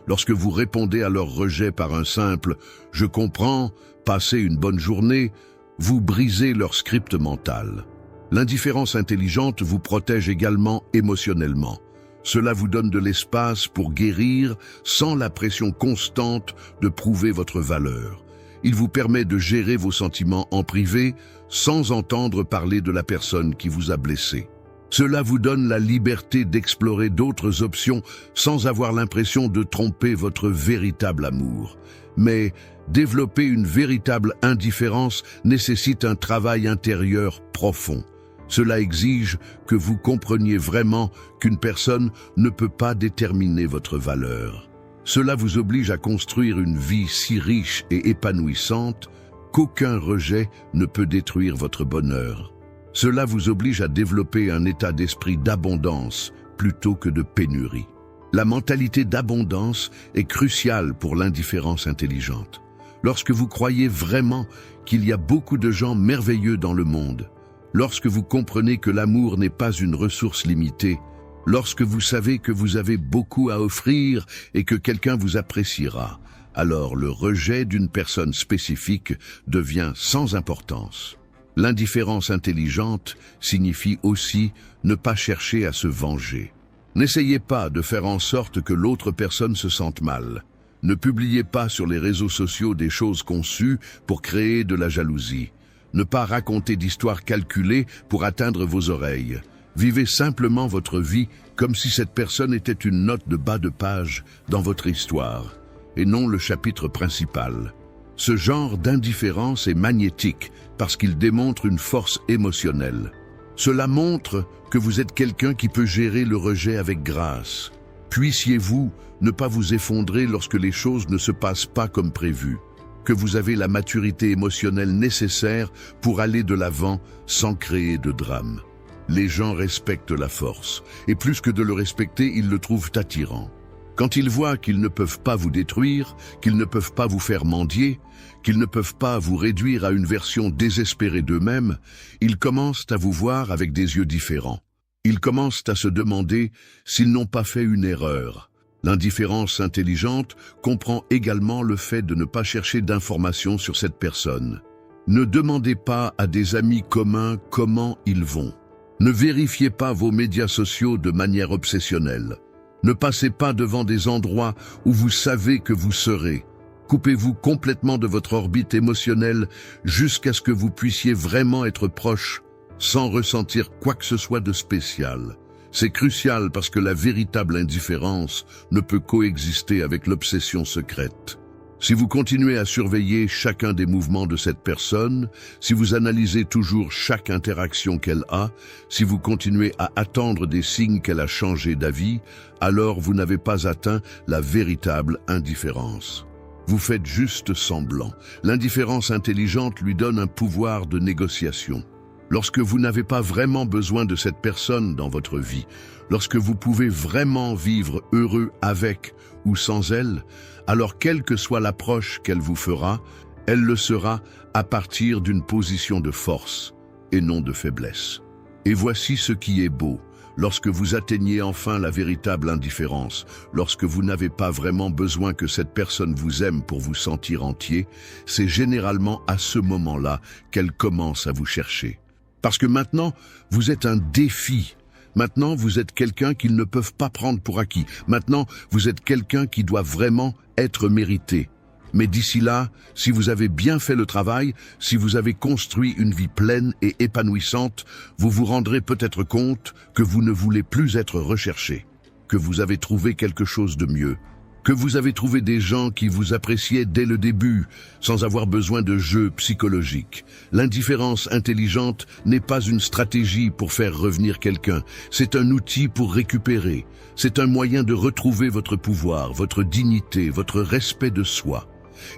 lorsque vous répondez à leur rejet par un simple « je comprends, passez une bonne journée », vous brisez leur script mental. L'indifférence intelligente vous protège également émotionnellement. Cela vous donne de l'espace pour guérir sans la pression constante de prouver votre valeur. Il vous permet de gérer vos sentiments en privé sans entendre parler de la personne qui vous a blessé. Cela vous donne la liberté d'explorer d'autres options sans avoir l'impression de tromper votre véritable amour. Mais développer une véritable indifférence nécessite un travail intérieur profond. Cela exige que vous compreniez vraiment qu'une personne ne peut pas déterminer votre valeur. Cela vous oblige à construire une vie si riche et épanouissante qu'aucun rejet ne peut détruire votre bonheur. Cela vous oblige à développer un état d'esprit d'abondance plutôt que de pénurie. La mentalité d'abondance est cruciale pour l'indifférence intelligente. Lorsque vous croyez vraiment qu'il y a beaucoup de gens merveilleux dans le monde, lorsque vous comprenez que l'amour n'est pas une ressource limitée, lorsque vous savez que vous avez beaucoup à offrir et que quelqu'un vous appréciera, alors le rejet d'une personne spécifique devient sans importance. L'indifférence intelligente signifie aussi ne pas chercher à se venger. N'essayez pas de faire en sorte que l'autre personne se sente mal. Ne publiez pas sur les réseaux sociaux des choses conçues pour créer de la jalousie. Ne pas raconter d'histoires calculées pour atteindre vos oreilles. Vivez simplement votre vie comme si cette personne était une note de bas de page dans votre histoire, et non le chapitre principal. Ce genre d'indifférence est magnétique parce qu'il démontre une force émotionnelle. Cela montre que vous êtes quelqu'un qui peut gérer le rejet avec grâce. Puissiez-vous ne pas vous effondrer lorsque les choses ne se passent pas comme prévu, que vous avez la maturité émotionnelle nécessaire pour aller de l'avant sans créer de drame. Les gens respectent la force, et plus que de le respecter, ils le trouvent attirant. Quand ils voient qu'ils ne peuvent pas vous détruire, qu'ils ne peuvent pas vous faire mendier, qu'ils ne peuvent pas vous réduire à une version désespérée d'eux-mêmes, ils commencent à vous voir avec des yeux différents. Ils commencent à se demander s'ils n'ont pas fait une erreur. L'indifférence intelligente comprend également le fait de ne pas chercher d'informations sur cette personne. Ne demandez pas à des amis communs comment ils vont. Ne vérifiez pas vos médias sociaux de manière obsessionnelle. Ne passez pas devant des endroits où vous savez que vous serez. Coupez-vous complètement de votre orbite émotionnelle jusqu'à ce que vous puissiez vraiment être proche sans ressentir quoi que ce soit de spécial. C'est crucial parce que la véritable indifférence ne peut coexister avec l'obsession secrète. Si vous continuez à surveiller chacun des mouvements de cette personne, si vous analysez toujours chaque interaction qu'elle a, si vous continuez à attendre des signes qu'elle a changé d'avis, alors vous n'avez pas atteint la véritable indifférence. Vous faites juste semblant. L'indifférence intelligente lui donne un pouvoir de négociation. Lorsque vous n'avez pas vraiment besoin de cette personne dans votre vie, lorsque vous pouvez vraiment vivre heureux avec ou sans elle, alors quelle que soit l'approche qu'elle vous fera, elle le sera à partir d'une position de force et non de faiblesse. Et voici ce qui est beau. Lorsque vous atteignez enfin la véritable indifférence, lorsque vous n'avez pas vraiment besoin que cette personne vous aime pour vous sentir entier, c'est généralement à ce moment-là qu'elle commence à vous chercher. Parce que maintenant, vous êtes un défi. Maintenant, vous êtes quelqu'un qu'ils ne peuvent pas prendre pour acquis. Maintenant, vous êtes quelqu'un qui doit vraiment être mérité. Mais d'ici là, si vous avez bien fait le travail, si vous avez construit une vie pleine et épanouissante, vous vous rendrez peut-être compte que vous ne voulez plus être recherché, que vous avez trouvé quelque chose de mieux, que vous avez trouvé des gens qui vous appréciaient dès le début, sans avoir besoin de jeux psychologiques. L'indifférence intelligente n'est pas une stratégie pour faire revenir quelqu'un, c'est un outil pour récupérer. C'est un moyen de retrouver votre pouvoir, votre dignité, votre respect de soi.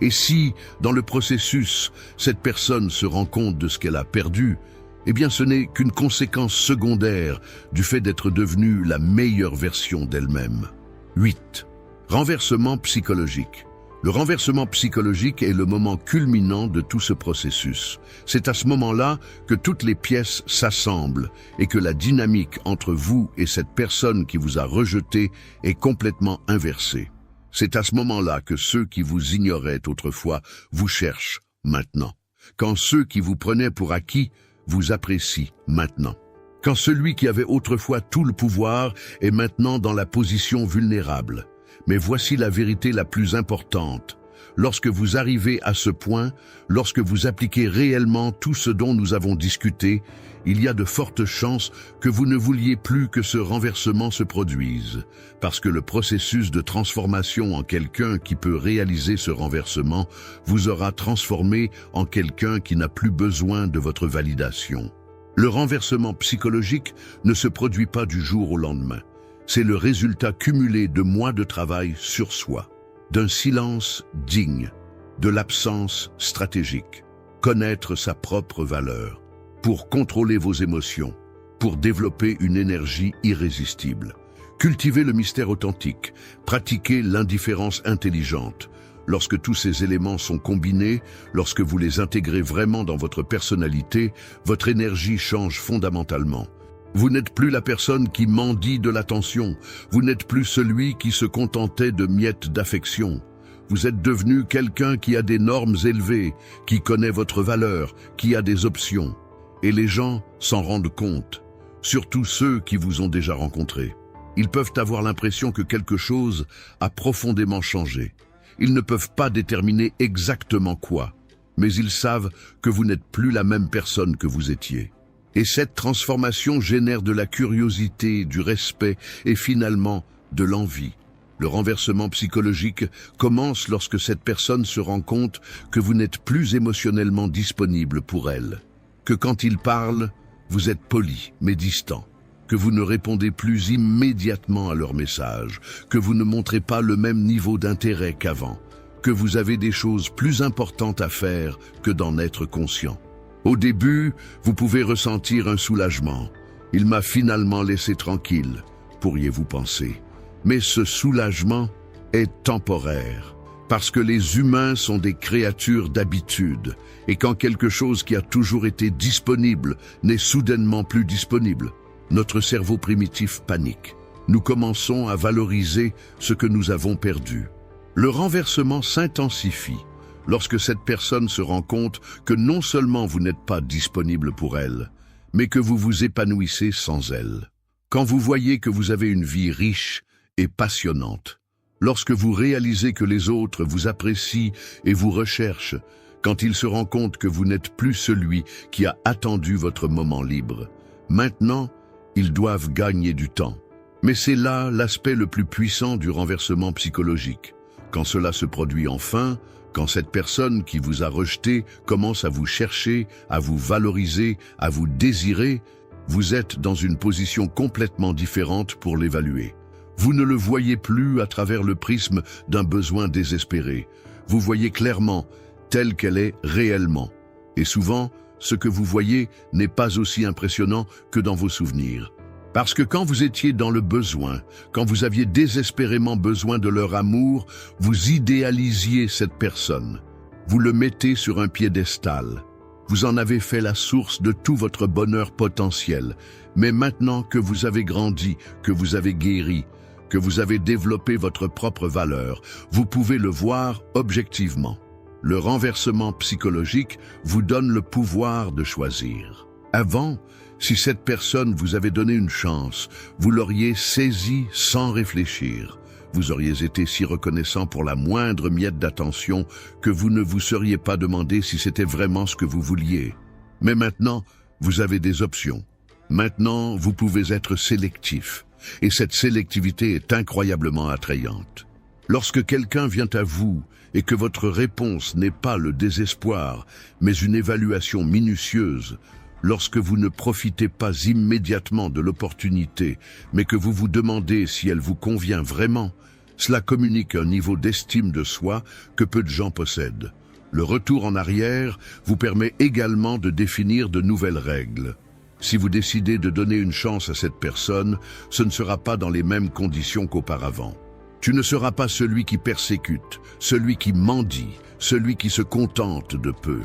Et si, dans le processus, cette personne se rend compte de ce qu'elle a perdu, eh bien ce n'est qu'une conséquence secondaire du fait d'être devenue la meilleure version d'elle-même. 8. Renversement psychologique. Le renversement psychologique est le moment culminant de tout ce processus. C'est à ce moment-là que toutes les pièces s'assemblent et que la dynamique entre vous et cette personne qui vous a rejeté est complètement inversée. C'est à ce moment-là que ceux qui vous ignoraient autrefois vous cherchent maintenant. Quand ceux qui vous prenaient pour acquis vous apprécient maintenant. Quand celui qui avait autrefois tout le pouvoir est maintenant dans la position vulnérable. Mais voici la vérité la plus importante. Lorsque vous arrivez à ce point, lorsque vous appliquez réellement tout ce dont nous avons discuté, il y a de fortes chances que vous ne vouliez plus que ce renversement se produise, parce que le processus de transformation en quelqu'un qui peut réaliser ce renversement vous aura transformé en quelqu'un qui n'a plus besoin de votre validation. Le renversement psychologique ne se produit pas du jour au lendemain. C'est le résultat cumulé de mois de travail sur soi, d'un silence digne, de l'absence stratégique, connaître sa propre valeur, pour contrôler vos émotions, pour développer une énergie irrésistible, cultiver le mystère authentique, pratiquer l'indifférence intelligente. Lorsque tous ces éléments sont combinés, lorsque vous les intégrez vraiment dans votre personnalité, votre énergie change fondamentalement. Vous n'êtes plus la personne qui mendie de l'attention, vous n'êtes plus celui qui se contentait de miettes d'affection. Vous êtes devenu quelqu'un qui a des normes élevées, qui connaît votre valeur, qui a des options. Et les gens s'en rendent compte, surtout ceux qui vous ont déjà rencontré. Ils peuvent avoir l'impression que quelque chose a profondément changé. Ils ne peuvent pas déterminer exactement quoi, mais ils savent que vous n'êtes plus la même personne que vous étiez. Et cette transformation génère de la curiosité, du respect et finalement de l'envie. Le renversement psychologique commence lorsque cette personne se rend compte que vous n'êtes plus émotionnellement disponible pour elle. Que quand il parle, vous êtes poli mais distant. Que vous ne répondez plus immédiatement à leurs messages. Que vous ne montrez pas le même niveau d'intérêt qu'avant. Que vous avez des choses plus importantes à faire que d'en être conscient. Au début, vous pouvez ressentir un soulagement. Il m'a finalement laissé tranquille, pourriez-vous penser. Mais ce soulagement est temporaire, parce que les humains sont des créatures d'habitude, et quand quelque chose qui a toujours été disponible n'est soudainement plus disponible, notre cerveau primitif panique. Nous commençons à valoriser ce que nous avons perdu. Le renversement s'intensifie lorsque cette personne se rend compte que non seulement vous n'êtes pas disponible pour elle, mais que vous vous épanouissez sans elle. Quand vous voyez que vous avez une vie riche et passionnante, lorsque vous réalisez que les autres vous apprécient et vous recherchent, quand ils se rendent compte que vous n'êtes plus celui qui a attendu votre moment libre. Maintenant, ils doivent gagner du temps. Mais c'est là l'aspect le plus puissant du renversement psychologique. Quand cela se produit enfin, quand cette personne qui vous a rejeté commence à vous chercher, à vous valoriser, à vous désirer, vous êtes dans une position complètement différente pour l'évaluer. Vous ne le voyez plus à travers le prisme d'un besoin désespéré. Vous voyez clairement telle qu'elle est réellement. Et souvent, ce que vous voyez n'est pas aussi impressionnant que dans vos souvenirs. Parce que quand vous étiez dans le besoin, quand vous aviez désespérément besoin de leur amour, vous idéalisiez cette personne. Vous le mettez sur un piédestal. Vous en avez fait la source de tout votre bonheur potentiel. Mais maintenant que vous avez grandi, que vous avez guéri, que vous avez développé votre propre valeur, vous pouvez le voir objectivement. Le renversement psychologique vous donne le pouvoir de choisir. Avant, si cette personne vous avait donné une chance, vous l'auriez saisie sans réfléchir. Vous auriez été si reconnaissant pour la moindre miette d'attention que vous ne vous seriez pas demandé si c'était vraiment ce que vous vouliez. Mais maintenant, vous avez des options. Maintenant, vous pouvez être sélectif. Et cette sélectivité est incroyablement attrayante. Lorsque quelqu'un vient à vous et que votre réponse n'est pas le désespoir, mais une évaluation minutieuse, lorsque vous ne profitez pas immédiatement de l'opportunité, mais que vous vous demandez si elle vous convient vraiment, cela communique un niveau d'estime de soi que peu de gens possèdent. Le retour en arrière vous permet également de définir de nouvelles règles. Si vous décidez de donner une chance à cette personne, ce ne sera pas dans les mêmes conditions qu'auparavant. Tu ne seras pas celui qui persécute, celui qui mendie, celui qui se contente de peu.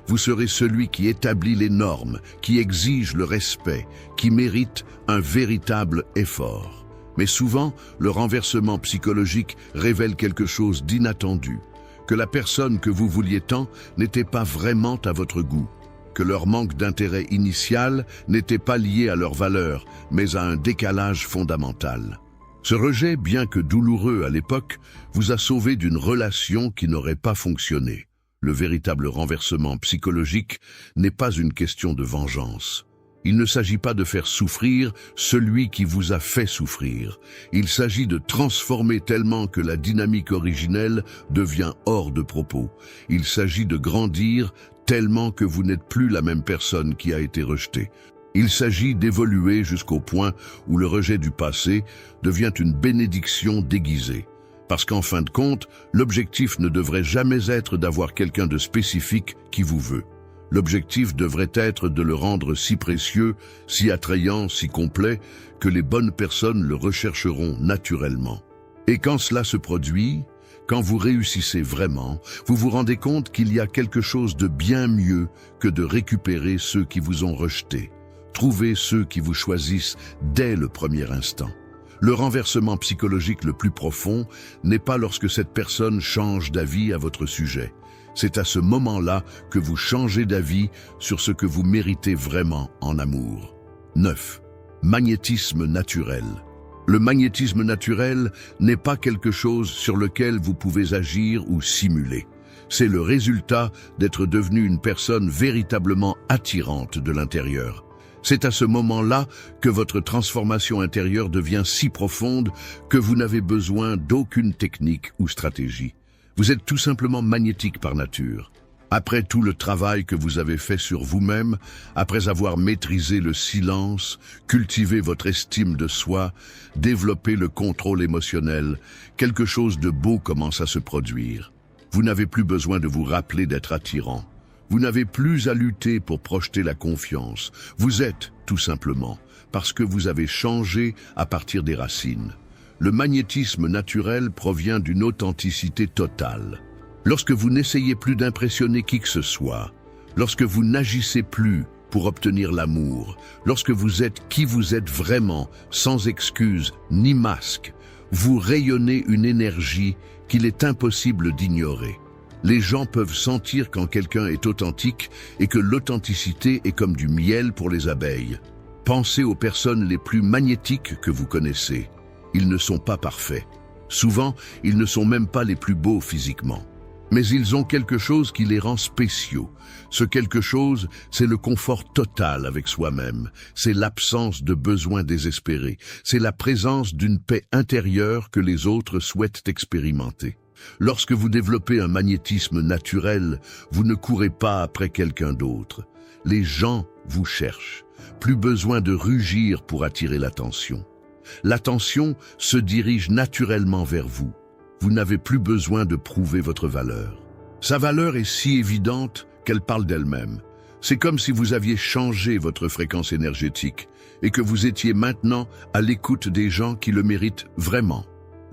Vous serez celui qui établit les normes, qui exige le respect, qui mérite un véritable effort. Mais souvent, le renversement psychologique révèle quelque chose d'inattendu, que la personne que vous vouliez tant n'était pas vraiment à votre goût, que leur manque d'intérêt initial n'était pas lié à leur valeur, mais à un décalage fondamental. Ce rejet, bien que douloureux à l'époque, vous a sauvé d'une relation qui n'aurait pas fonctionné. Le véritable renversement psychologique n'est pas une question de vengeance. Il ne s'agit pas de faire souffrir celui qui vous a fait souffrir. Il s'agit de transformer tellement que la dynamique originelle devient hors de propos. Il s'agit de grandir tellement que vous n'êtes plus la même personne qui a été rejetée. Il s'agit d'évoluer jusqu'au point où le rejet du passé devient une bénédiction déguisée. Parce qu'en fin de compte, l'objectif ne devrait jamais être d'avoir quelqu'un de spécifique qui vous veut. L'objectif devrait être de le rendre si précieux, si attrayant, si complet, que les bonnes personnes le rechercheront naturellement. Et quand cela se produit, quand vous réussissez vraiment, vous vous rendez compte qu'il y a quelque chose de bien mieux que de récupérer ceux qui vous ont rejeté. Trouvez ceux qui vous choisissent dès le premier instant. Le renversement psychologique le plus profond n'est pas lorsque cette personne change d'avis à votre sujet. C'est à ce moment-là que vous changez d'avis sur ce que vous méritez vraiment en amour. 9. Magnétisme naturel. Le magnétisme naturel n'est pas quelque chose sur lequel vous pouvez agir ou simuler. C'est le résultat d'être devenu une personne véritablement attirante de l'intérieur. C'est à ce moment-là que votre transformation intérieure devient si profonde que vous n'avez besoin d'aucune technique ou stratégie. Vous êtes tout simplement magnétique par nature. Après tout le travail que vous avez fait sur vous-même, après avoir maîtrisé le silence, cultivé votre estime de soi, développé le contrôle émotionnel, quelque chose de beau commence à se produire. Vous n'avez plus besoin de vous rappeler d'être attirant. Vous n'avez plus à lutter pour projeter la confiance. Vous êtes, tout simplement, parce que vous avez changé à partir des racines. Le magnétisme naturel provient d'une authenticité totale. Lorsque vous n'essayez plus d'impressionner qui que ce soit, lorsque vous n'agissez plus pour obtenir l'amour, lorsque vous êtes qui vous êtes vraiment, sans excuses ni masque, vous rayonnez une énergie qu'il est impossible d'ignorer. Les gens peuvent sentir quand quelqu'un est authentique et que l'authenticité est comme du miel pour les abeilles. Pensez aux personnes les plus magnétiques que vous connaissez. Ils ne sont pas parfaits. Souvent, ils ne sont même pas les plus beaux physiquement. Mais ils ont quelque chose qui les rend spéciaux. Ce quelque chose, c'est le confort total avec soi-même. C'est l'absence de besoins désespérés. C'est la présence d'une paix intérieure que les autres souhaitent expérimenter. Lorsque vous développez un magnétisme naturel, vous ne courez pas après quelqu'un d'autre. Les gens vous cherchent. Plus besoin de rugir pour attirer l'attention. L'attention se dirige naturellement vers vous. Vous n'avez plus besoin de prouver votre valeur. Sa valeur est si évidente qu'elle parle d'elle-même. C'est comme si vous aviez changé votre fréquence énergétique et que vous étiez maintenant à l'écoute des gens qui le méritent vraiment.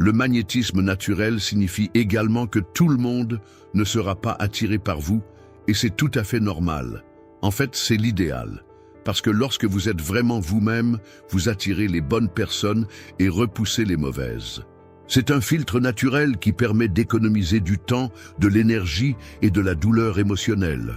Le magnétisme naturel signifie également que tout le monde ne sera pas attiré par vous et c'est tout à fait normal. En fait, c'est l'idéal. Parce que lorsque vous êtes vraiment vous-même, vous attirez les bonnes personnes et repoussez les mauvaises. C'est un filtre naturel qui permet d'économiser du temps, de l'énergie et de la douleur émotionnelle.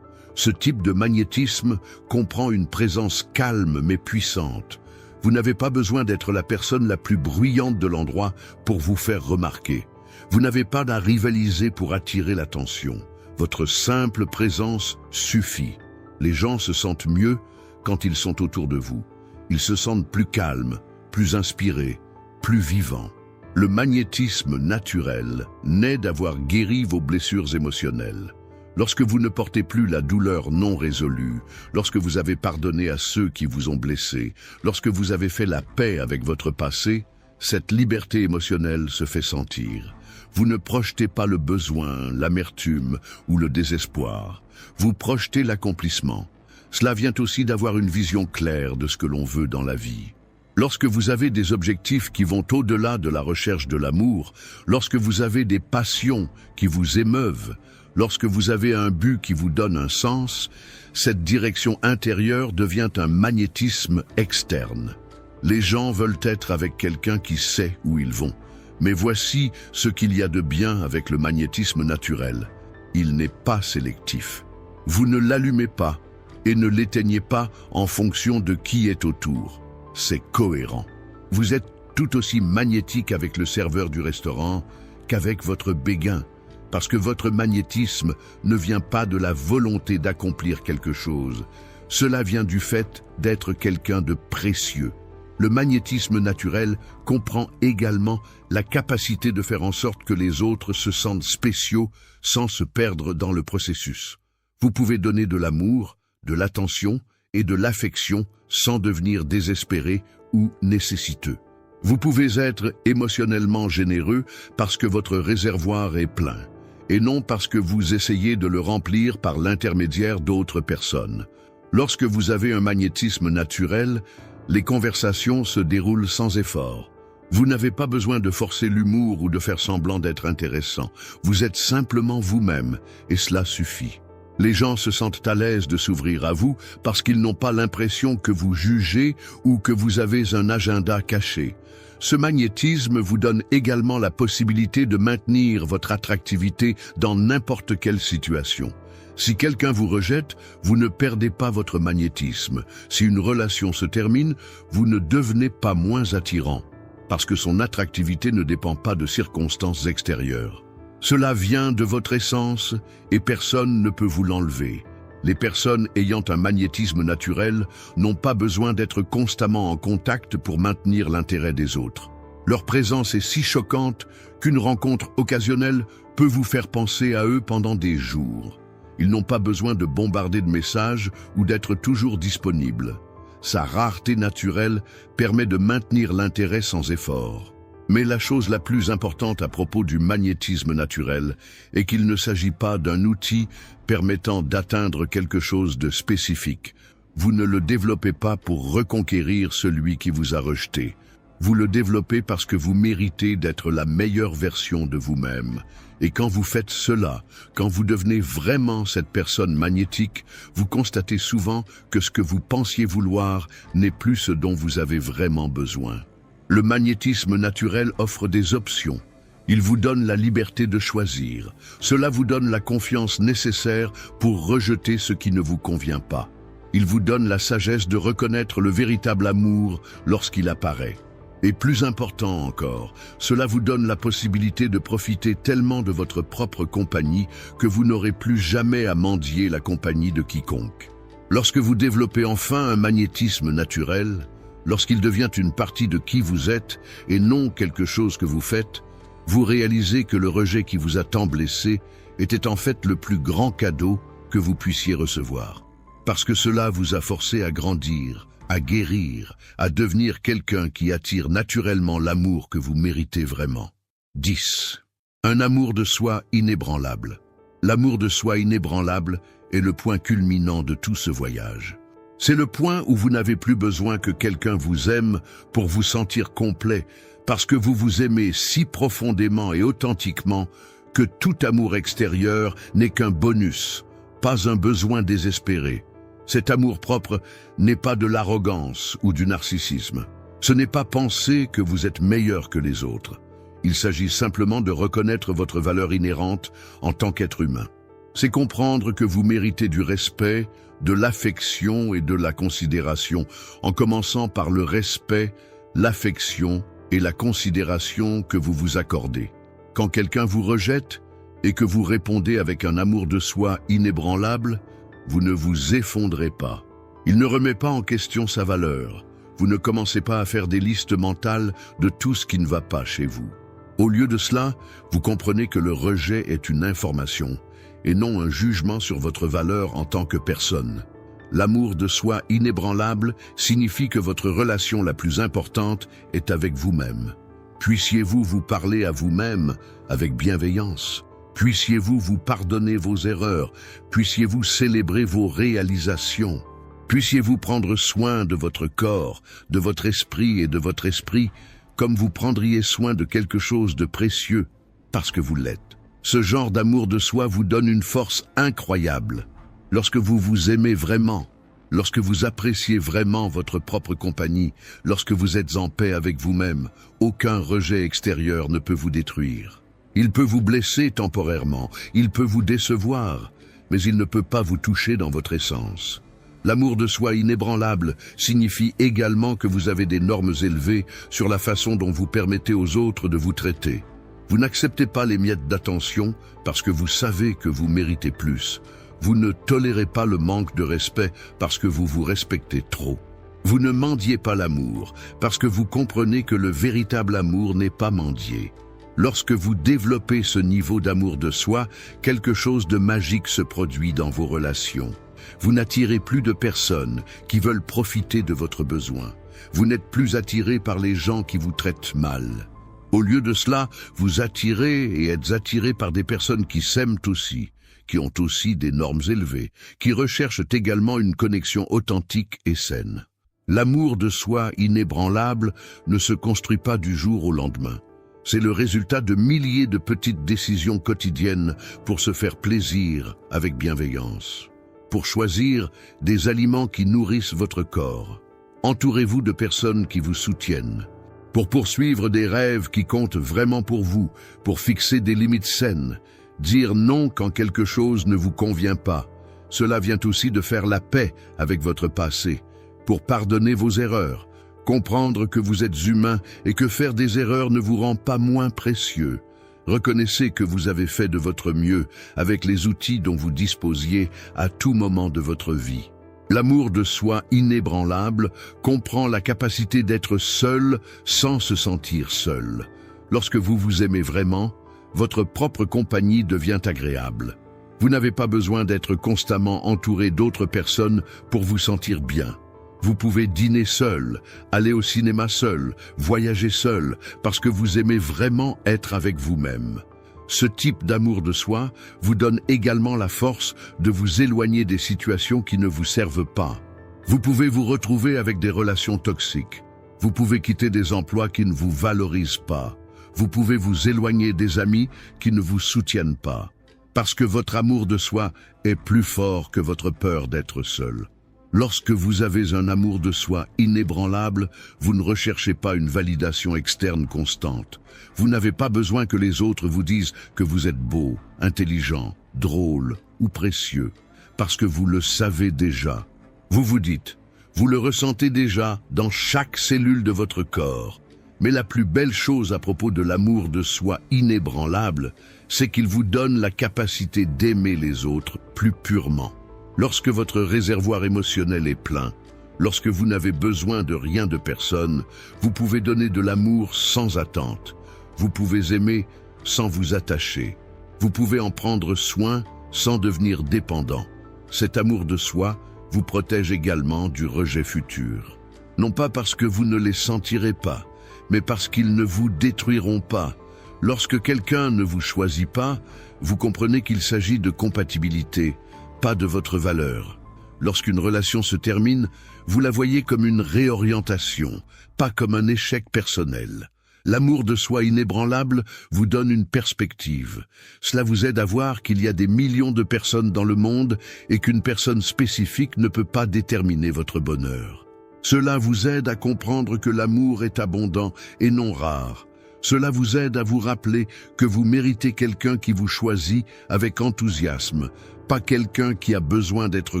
Ce type de magnétisme comprend une présence calme mais puissante. Vous n'avez pas besoin d'être la personne la plus bruyante de l'endroit pour vous faire remarquer. Vous n'avez pas à rivaliser pour attirer l'attention. Votre simple présence suffit. Les gens se sentent mieux quand ils sont autour de vous. Ils se sentent plus calmes, plus inspirés, plus vivants. Le magnétisme naturel naît d'avoir guéri vos blessures émotionnelles. Lorsque vous ne portez plus la douleur non résolue, lorsque vous avez pardonné à ceux qui vous ont blessé, lorsque vous avez fait la paix avec votre passé, cette liberté émotionnelle se fait sentir. Vous ne projetez pas le besoin, l'amertume ou le désespoir. Vous projetez l'accomplissement. Cela vient aussi d'avoir une vision claire de ce que l'on veut dans la vie. Lorsque vous avez des objectifs qui vont au-delà de la recherche de l'amour, lorsque vous avez des passions qui vous émeuvent, lorsque vous avez un but qui vous donne un sens, cette direction intérieure devient un magnétisme externe. Les gens veulent être avec quelqu'un qui sait où ils vont. Mais voici ce qu'il y a de bien avec le magnétisme naturel. Il n'est pas sélectif. Vous ne l'allumez pas et ne l'éteignez pas en fonction de qui est autour. C'est cohérent. Vous êtes tout aussi magnétique avec le serveur du restaurant qu'avec votre béguin, parce que votre magnétisme ne vient pas de la volonté d'accomplir quelque chose. Cela vient du fait d'être quelqu'un de précieux. Le magnétisme naturel comprend également la capacité de faire en sorte que les autres se sentent spéciaux sans se perdre dans le processus. Vous pouvez donner de l'amour, de l'attention et de l'affection sans devenir désespéré ou nécessiteux. Vous pouvez être émotionnellement généreux parce que votre réservoir est plein, et non parce que vous essayez de le remplir par l'intermédiaire d'autres personnes. Lorsque vous avez un magnétisme naturel, les conversations se déroulent sans effort. Vous n'avez pas besoin de forcer l'humour ou de faire semblant d'être intéressant. Vous êtes simplement vous-même, et cela suffit. Les gens se sentent à l'aise de s'ouvrir à vous parce qu'ils n'ont pas l'impression que vous jugez ou que vous avez un agenda caché. Ce magnétisme vous donne également la possibilité de maintenir votre attractivité dans n'importe quelle situation. Si quelqu'un vous rejette, vous ne perdez pas votre magnétisme. Si une relation se termine, vous ne devenez pas moins attirant, parce que son attractivité ne dépend pas de circonstances extérieures. Cela vient de votre essence et personne ne peut vous l'enlever. Les personnes ayant un magnétisme naturel n'ont pas besoin d'être constamment en contact pour maintenir l'intérêt des autres. Leur présence est si choquante qu'une rencontre occasionnelle peut vous faire penser à eux pendant des jours. Ils n'ont pas besoin de bombarder de messages ou d'être toujours disponibles. Sa rareté naturelle permet de maintenir l'intérêt sans effort. Mais la chose la plus importante à propos du magnétisme naturel est qu'il ne s'agit pas d'un outil permettant d'atteindre quelque chose de spécifique. Vous ne le développez pas pour reconquérir celui qui vous a rejeté. Vous le développez parce que vous méritez d'être la meilleure version de vous-même. Et quand vous faites cela, quand vous devenez vraiment cette personne magnétique, vous constatez souvent que ce que vous pensiez vouloir n'est plus ce dont vous avez vraiment besoin. Le magnétisme naturel offre des options. Il vous donne la liberté de choisir. Cela vous donne la confiance nécessaire pour rejeter ce qui ne vous convient pas. Il vous donne la sagesse de reconnaître le véritable amour lorsqu'il apparaît. Et plus important encore, cela vous donne la possibilité de profiter tellement de votre propre compagnie que vous n'aurez plus jamais à mendier la compagnie de quiconque. Lorsque vous développez enfin un magnétisme naturel, lorsqu'il devient une partie de qui vous êtes et non quelque chose que vous faites, vous réalisez que le rejet qui vous a tant blessé était en fait le plus grand cadeau que vous puissiez recevoir. Parce que cela vous a forcé à grandir, à guérir, à devenir quelqu'un qui attire naturellement l'amour que vous méritez vraiment. 10. Un amour de soi inébranlable. L'amour de soi inébranlable est le point culminant de tout ce voyage. C'est le point où vous n'avez plus besoin que quelqu'un vous aime pour vous sentir complet, parce que vous vous aimez si profondément et authentiquement que tout amour extérieur n'est qu'un bonus, pas un besoin désespéré. Cet amour-propre n'est pas de l'arrogance ou du narcissisme. Ce n'est pas penser que vous êtes meilleur que les autres. Il s'agit simplement de reconnaître votre valeur inhérente en tant qu'être humain. C'est comprendre que vous méritez du respect, de l'affection et de la considération, en commençant par le respect, l'affection et la considération que vous vous accordez. Quand quelqu'un vous rejette et que vous répondez avec un amour de soi inébranlable, vous ne vous effondrez pas. Il ne remet pas en question sa valeur. Vous ne commencez pas à faire des listes mentales de tout ce qui ne va pas chez vous. Au lieu de cela, vous comprenez que le rejet est une information et non un jugement sur votre valeur en tant que personne. L'amour de soi inébranlable signifie que votre relation la plus importante est avec vous-même. Puissiez-vous vous parler à vous-même avec bienveillance. Puissiez-vous vous pardonner vos erreurs. Puissiez-vous célébrer vos réalisations. Puissiez-vous prendre soin de votre corps, de votre esprit et de votre esprit comme vous prendriez soin de quelque chose de précieux parce que vous l'êtes. Ce genre d'amour de soi vous donne une force incroyable. Lorsque vous vous aimez vraiment, lorsque vous appréciez vraiment votre propre compagnie, lorsque vous êtes en paix avec vous-même, aucun rejet extérieur ne peut vous détruire. Il peut vous blesser temporairement, il peut vous décevoir, mais il ne peut pas vous toucher dans votre essence. L'amour de soi inébranlable signifie également que vous avez des normes élevées sur la façon dont vous permettez aux autres de vous traiter. Vous n'acceptez pas les miettes d'attention parce que vous savez que vous méritez plus. Vous ne tolérez pas le manque de respect parce que vous vous respectez trop. Vous ne mendiez pas l'amour parce que vous comprenez que le véritable amour n'est pas mendier. Lorsque vous développez ce niveau d'amour de soi, quelque chose de magique se produit dans vos relations. Vous n'attirez plus de personnes qui veulent profiter de votre besoin. Vous n'êtes plus attiré par les gens qui vous traitent mal. Au lieu de cela, vous attirez et êtes attiré par des personnes qui s'aiment aussi, qui ont aussi des normes élevées, qui recherchent également une connexion authentique et saine. L'amour de soi inébranlable ne se construit pas du jour au lendemain. C'est le résultat de milliers de petites décisions quotidiennes pour se faire plaisir avec bienveillance. Pour choisir des aliments qui nourrissent votre corps. Entourez-vous de personnes qui vous soutiennent. Pour poursuivre des rêves qui comptent vraiment pour vous, pour fixer des limites saines, dire non quand quelque chose ne vous convient pas. Cela vient aussi de faire la paix avec votre passé, pour pardonner vos erreurs, comprendre que vous êtes humain et que faire des erreurs ne vous rend pas moins précieux. Reconnaissez que vous avez fait de votre mieux avec les outils dont vous disposiez à tout moment de votre vie. L'amour de soi inébranlable comprend la capacité d'être seul sans se sentir seul. Lorsque vous vous aimez vraiment, votre propre compagnie devient agréable. Vous n'avez pas besoin d'être constamment entouré d'autres personnes pour vous sentir bien. Vous pouvez dîner seul, aller au cinéma seul, voyager seul, parce que vous aimez vraiment être avec vous-même. Ce type d'amour de soi vous donne également la force de vous éloigner des situations qui ne vous servent pas. Vous pouvez vous retrouver avec des relations toxiques. Vous pouvez quitter des emplois qui ne vous valorisent pas. Vous pouvez vous éloigner des amis qui ne vous soutiennent pas. Parce que votre amour de soi est plus fort que votre peur d'être seul. Lorsque vous avez un amour de soi inébranlable, vous ne recherchez pas une validation externe constante. Vous n'avez pas besoin que les autres vous disent que vous êtes beau, intelligent, drôle ou précieux, parce que vous le savez déjà. Vous vous dites, vous le ressentez déjà dans chaque cellule de votre corps. Mais la plus belle chose à propos de l'amour de soi inébranlable, c'est qu'il vous donne la capacité d'aimer les autres plus purement. Lorsque votre réservoir émotionnel est plein, lorsque vous n'avez besoin de rien de personne, vous pouvez donner de l'amour sans attente. Vous pouvez aimer sans vous attacher. Vous pouvez en prendre soin sans devenir dépendant. Cet amour de soi vous protège également du rejet futur. Non pas parce que vous ne les sentirez pas, mais parce qu'ils ne vous détruiront pas. Lorsque quelqu'un ne vous choisit pas, vous comprenez qu'il s'agit de compatibilité, pas de votre valeur. Lorsqu'une relation se termine, vous la voyez comme une réorientation, pas comme un échec personnel. L'amour de soi inébranlable vous donne une perspective. Cela vous aide à voir qu'il y a des millions de personnes dans le monde et qu'une personne spécifique ne peut pas déterminer votre bonheur. Cela vous aide à comprendre que l'amour est abondant et non rare. Cela vous aide à vous rappeler que vous méritez quelqu'un qui vous choisit avec enthousiasme, pas quelqu'un qui a besoin d'être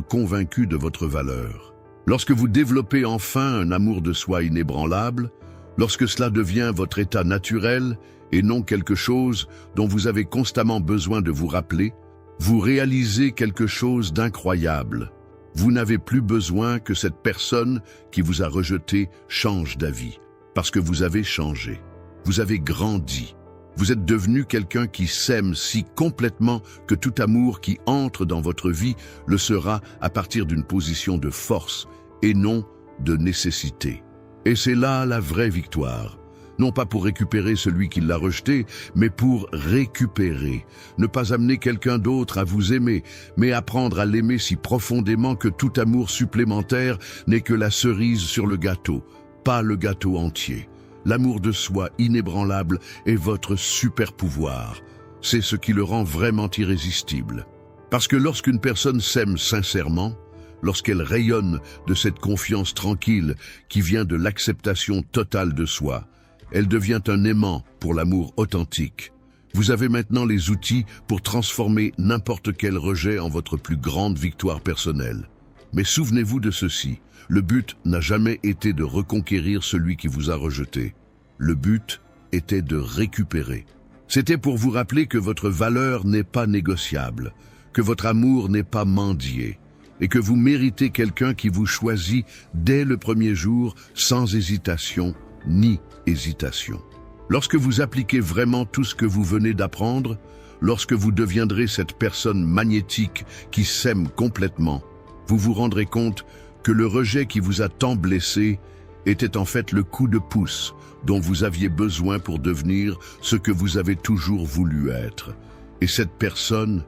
convaincu de votre valeur. Lorsque vous développez enfin un amour de soi inébranlable, lorsque cela devient votre état naturel et non quelque chose dont vous avez constamment besoin de vous rappeler, vous réalisez quelque chose d'incroyable. Vous n'avez plus besoin que cette personne qui vous a rejeté change d'avis, parce que vous avez changé. Vous avez grandi. Vous êtes devenu quelqu'un qui s'aime si complètement que tout amour qui entre dans votre vie le sera à partir d'une position de force et non de nécessité. Et c'est là la vraie victoire. Non pas pour récupérer celui qui l'a rejeté, mais pour récupérer. Ne pas amener quelqu'un d'autre à vous aimer, mais apprendre à l'aimer si profondément que tout amour supplémentaire n'est que la cerise sur le gâteau, pas le gâteau entier. L'amour de soi inébranlable est votre super pouvoir. C'est ce qui le rend vraiment irrésistible. Parce que lorsqu'une personne s'aime sincèrement, lorsqu'elle rayonne de cette confiance tranquille qui vient de l'acceptation totale de soi, elle devient un aimant pour l'amour authentique. Vous avez maintenant les outils pour transformer n'importe quel rejet en votre plus grande victoire personnelle. Mais souvenez-vous de ceci, le but n'a jamais été de reconquérir celui qui vous a rejeté. Le but était de récupérer. C'était pour vous rappeler que votre valeur n'est pas négociable, que votre amour n'est pas mendié, et que vous méritez quelqu'un qui vous choisit dès le premier jour, sans hésitation ni hésitation. Lorsque vous appliquez vraiment tout ce que vous venez d'apprendre, lorsque vous deviendrez cette personne magnétique qui s'aime complètement, vous vous rendrez compte que le rejet qui vous a tant blessé était en fait le coup de pouce dont vous aviez besoin pour devenir ce que vous avez toujours voulu être. Et cette personne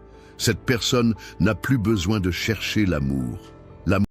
n'a plus besoin de chercher l'amour.